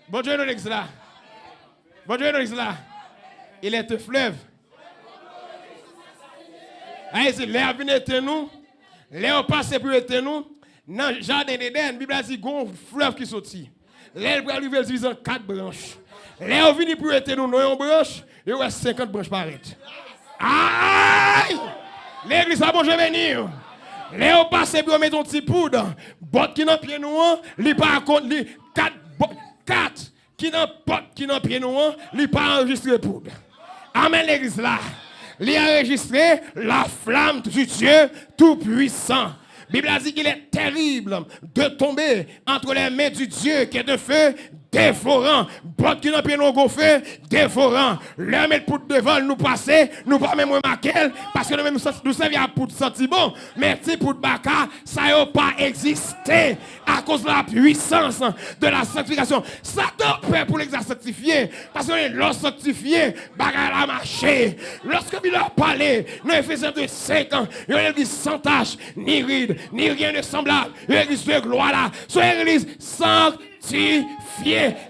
Bon Dieu nous l'ex là. Bon Dieu nous l'ex là. Il est un fleuve. Allez-y, l'air vient de nous, l'air passe pour être nous. Dans le jardin d'Éden, la Bible a dit qu'il y a un fleuve qui sortit. L'air va arriver divisé en 4 branches. L'air vient pour être nous, nous avons une branche, il y a 50 branches paraître. Aïe! L'église a bon je venir. L'air passe pour mettre un petit poudre. Bot qui n'a pied nous, il pas compte, 4 qui n'a pot qui n'a pied nous, il pas enregistré poudre. Amen l'église là. Il a enregistré la flamme du Dieu tout-puissant. La Bible a dit qu'il est terrible de tomber entre les mains du Dieu qui est de feu dévorant. Bot qui n'a pas nos feu dévorant. L'homme est pour devant nous passer, nous pas même remarquer parce que nous servons pour sentir bon, mais si pour baka ça n'a pas existé à cause de la puissance de la sanctification. Satan fait pour les sanctifier parce que l'homme sanctifié, bagarre a marché. Lorsque il a parlé, nous Éphésiens de 5 ans, il a dit sans tache, ni ride, ni rien de semblable. L'église de gloire là, soyez l'église sanctifiée.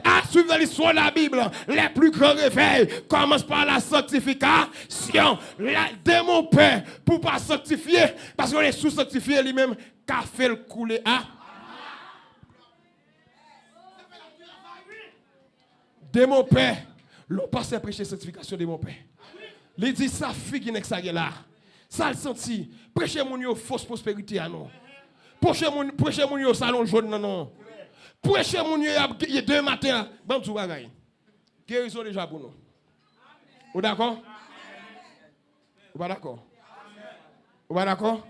À suivre dans l'histoire de la Bible, les plus grands réveils commencent par la sanctification. De mon père, pour ne pas sanctifier, parce qu'on est sous-sanctifié lui-même, qu'a fait le couler à. De mon père, l'on passe à prêcher sanctification de mon père. Il dit, sa fille qui n'est que ça là. Ça le senti. Prêchez mon yo fausse prospérité à non. Prêchez mon yo salon jaune non. Prêchez mon yo il y a 2 matins. Bon tout bagaille. Guérison déjà pour nous. Vous d'accord? Vous pas d'accord? Vous pas d'accord?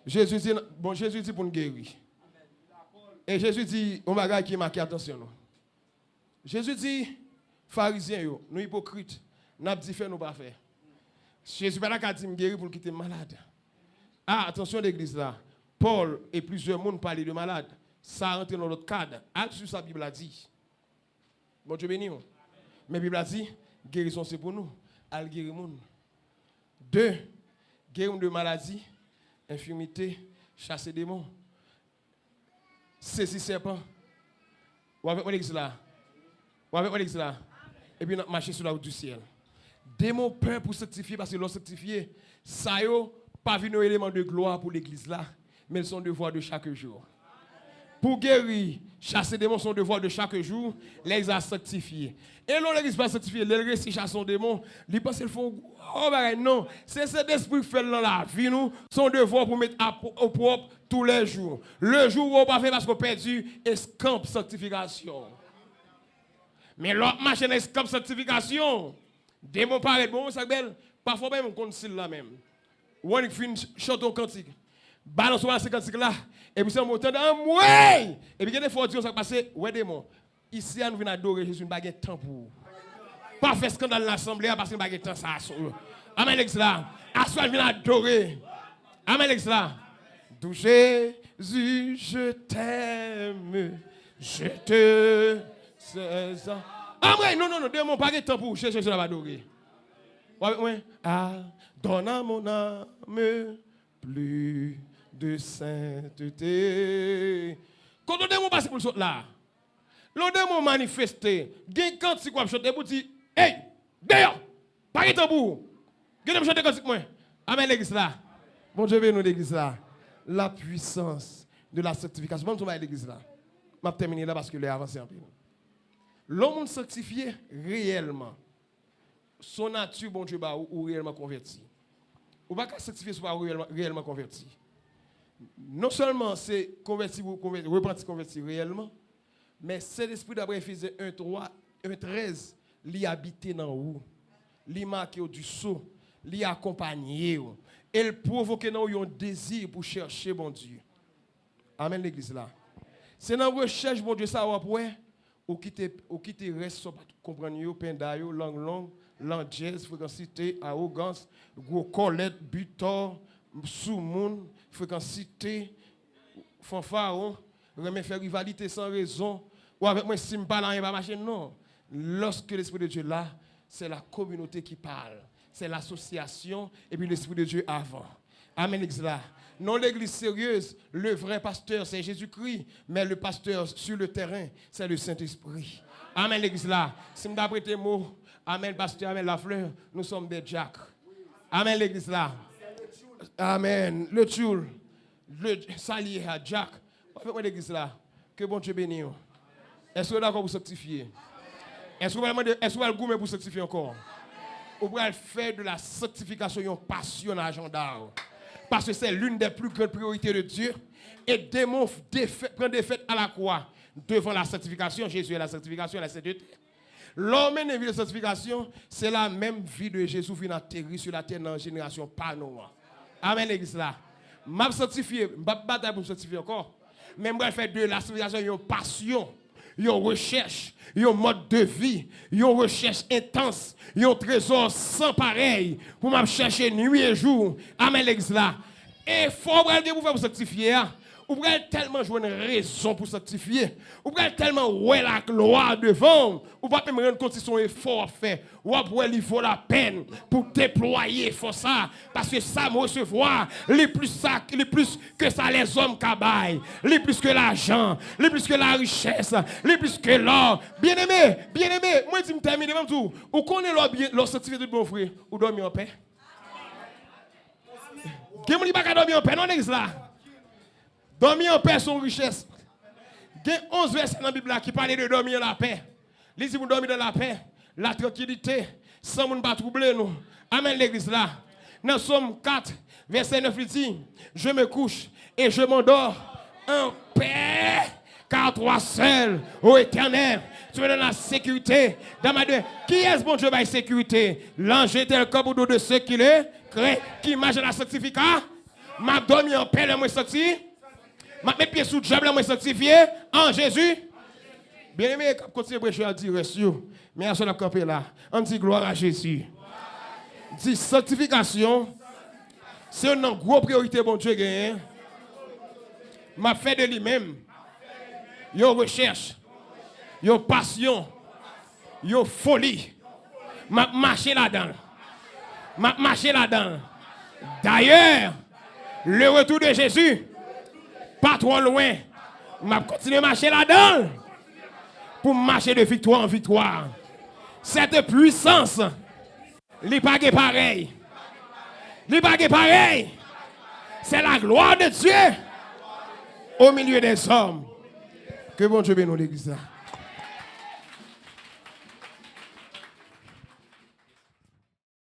Jésus dit pour nous guérir. Et Jésus dit on bagaille qui marque attention nous. Jésus dit pharisiens yo, nous hypocrites, n'a dit faire nous pas faire. Jésus pas là dit me guérir pour quitter malade. Ah attention l'église là. Paul et plusieurs monde parlent de malade. Ça rentre dans notre cadre. Acte sur sa Bible a dit. Bon Dieu béni. Mais la Bible a dit, guérison c'est pour nous. Al guérir monde. 2. Guérir de maladie, infirmité, chasser démons. Saisir serpent. Ou avec moi l'église là. Ou avec moi l'église là. Et puis marcher sur la route du ciel. Démons peur pour sanctifier parce que l'on sanctifié, ça yo pas vu nos éléments de gloire pour l'église là, mais ils sont devoirs de chaque jour. Pour guérir, chasser démons son devoir de chaque jour, les a sanctifiés. Et l'on l'église pas sanctifié, les récits chassent démons, ils pensent qu'ils font oh ben non, c'est cet esprit qui fait dans la vie nous, son devoir pour mettre au propre tous les jours. Le jour où on pas fait parce qu'on perdu escampe sanctification. Mais l'autre machine escampe sanctification. Démons paraît bon, ça belle, parfois même on compte là même. Ou on fait une chanson cantique. balance sur la 55 là, et puis c'est un montant d'un ouais. Et puis il y a des fois, ça passe, ouais, démon. Ici, nous venons adorer Jésus, une baguette de temps pour. Pas faire scandale dans l'assemblée, parce qu'une baguette de temps, ça a amen, l'ex-là. Assois, viens adorer. Amen, l'ex-là. D'où Jésus, je t'aime, je te sais. Amen, non, démon, pas de temps pour chercher, je vais adorer. Ouais, donne à mon âme plus de sainteté. Quand on démon passe pour le saut là, le démon manifesté, gen quand si quoi chanter pour dire hey, d'ailleurs, pas de tambour. Gen chanter quand moi. Amen l'église là. Bon Dieu bénisse l'église là. La puissance de la sanctification. Bon Dieu l'église là. M'a terminé là parce que les avancé en peu. L'homme sanctifié réellement. Son nature bon Dieu ba ou réellement converti. Ou pas sanctifier soit réellement converti. Non seulement c'est converti ou repenti converti réellement, mais c'est l'esprit d'après Éphésiens 1:3, 1:13, l'y habiter dans vous, l'y marquer du saut, l'y accompagner, et le provoquer dans vous un désir pour chercher bon Dieu. Amen l'église là. C'est dans recherche bon Dieu ça ou qui te reste sans comprendre yo pendayo langue langesse fréquencité arrogance gros colette butor sous-monde fréquencité fanfaron remet faire rivalité sans raison ou avec moi si me parle rien pas marcher non. Lorsque l'esprit de Dieu là, c'est la communauté qui parle, c'est l'association et puis l'esprit de Dieu avant. Amen l'église là. Non l'église sérieuse, le vrai pasteur c'est Jésus-Christ, mais le pasteur sur le terrain, c'est le Saint-Esprit. Amen l'église là. Si me prêter mot, amen pasteur, amen la fleur, nous sommes des Jack. Amen l'église là. Amen. Le tchoul, le salier à Jack. Avec l'église là. Que bon Dieu bénisse. Est-ce que vous êtes d'accord pour sanctifier? Est-ce que vous avez le goût pour sanctifier encore? Vous pouvez faire de la sanctification une passion dans l'agenda. Parce que c'est l'une des plus grandes priorités de Dieu. Et démon prend des fêtes à la croix devant la sanctification. Jésus est la sanctification et la sainteté. L'homme et la vie de sanctification, c'est la même vie de Jésus qui vient atterrir sur la terre dans la génération par nous. Amen l'église là. Je vais sanctifier, je vais batailler pour sanctifier encore. Mais je vais faire de la sanctification une passion, une recherche, un mode de vie, une recherche intense, un trésor sans pareil pour me chercher nuit et jour. Amen l'église là. Et il faut pour faire sanctifier. Ou pourrait tellement jouer une raison pour sanctifier. Ou pourrait tellement ouais la gloire devant. Ou pas même rendre compte si son effort fait. Ou après il faut la peine pour déployer faut ça parce que ça me recevoir les plus que ça les hommes cabaye, les plus que l'argent, les plus que la richesse, les plus que l'or. Bien-aimé, moi je me termine même tout. Ou connaît leur sanctifié de bon frère ou dormir en paix. Qui me dit pas dormir en paix non l'église là. Dormir en paix, son richesse. Il y a 11 versets dans la Bible qui parlent de dormir en la paix. Les vous dormir dans la paix, la tranquillité, sans ne pas troubler nous. Amen l'église là. Dans Somme 4, verset 9, il dit, je me couche et je m'endors en paix. Car toi seul, ô Éternel, tu me donnes la sécurité. Dans ma deux, qui est ce bon Dieu, la sécurité? L'ange est le corps de ceux qui le créent, qui imagine la sanctification. M'a dormi en paix, le moi sorti. Mes pieds sous le diable, moi sanctifié en Jésus. Bien aimé, continuez à prêcher à dire, mais à ce camper là, on dit gloire à Jésus. Dit sanctification, c'est une grosse priorité, bon Dieu, gagne. M'a fait de lui-même. Yo recherche, yo passion, yo folie. M'a marché là-dedans. D'ailleurs, le retour de Jésus. Pas trop loin. Je vais continuer à marcher là-dedans. Pour marcher de victoire en victoire. Cette puissance, n'est pas pareil. C'est la gloire de Dieu au milieu des hommes. Que bon Dieu bénisse l'église.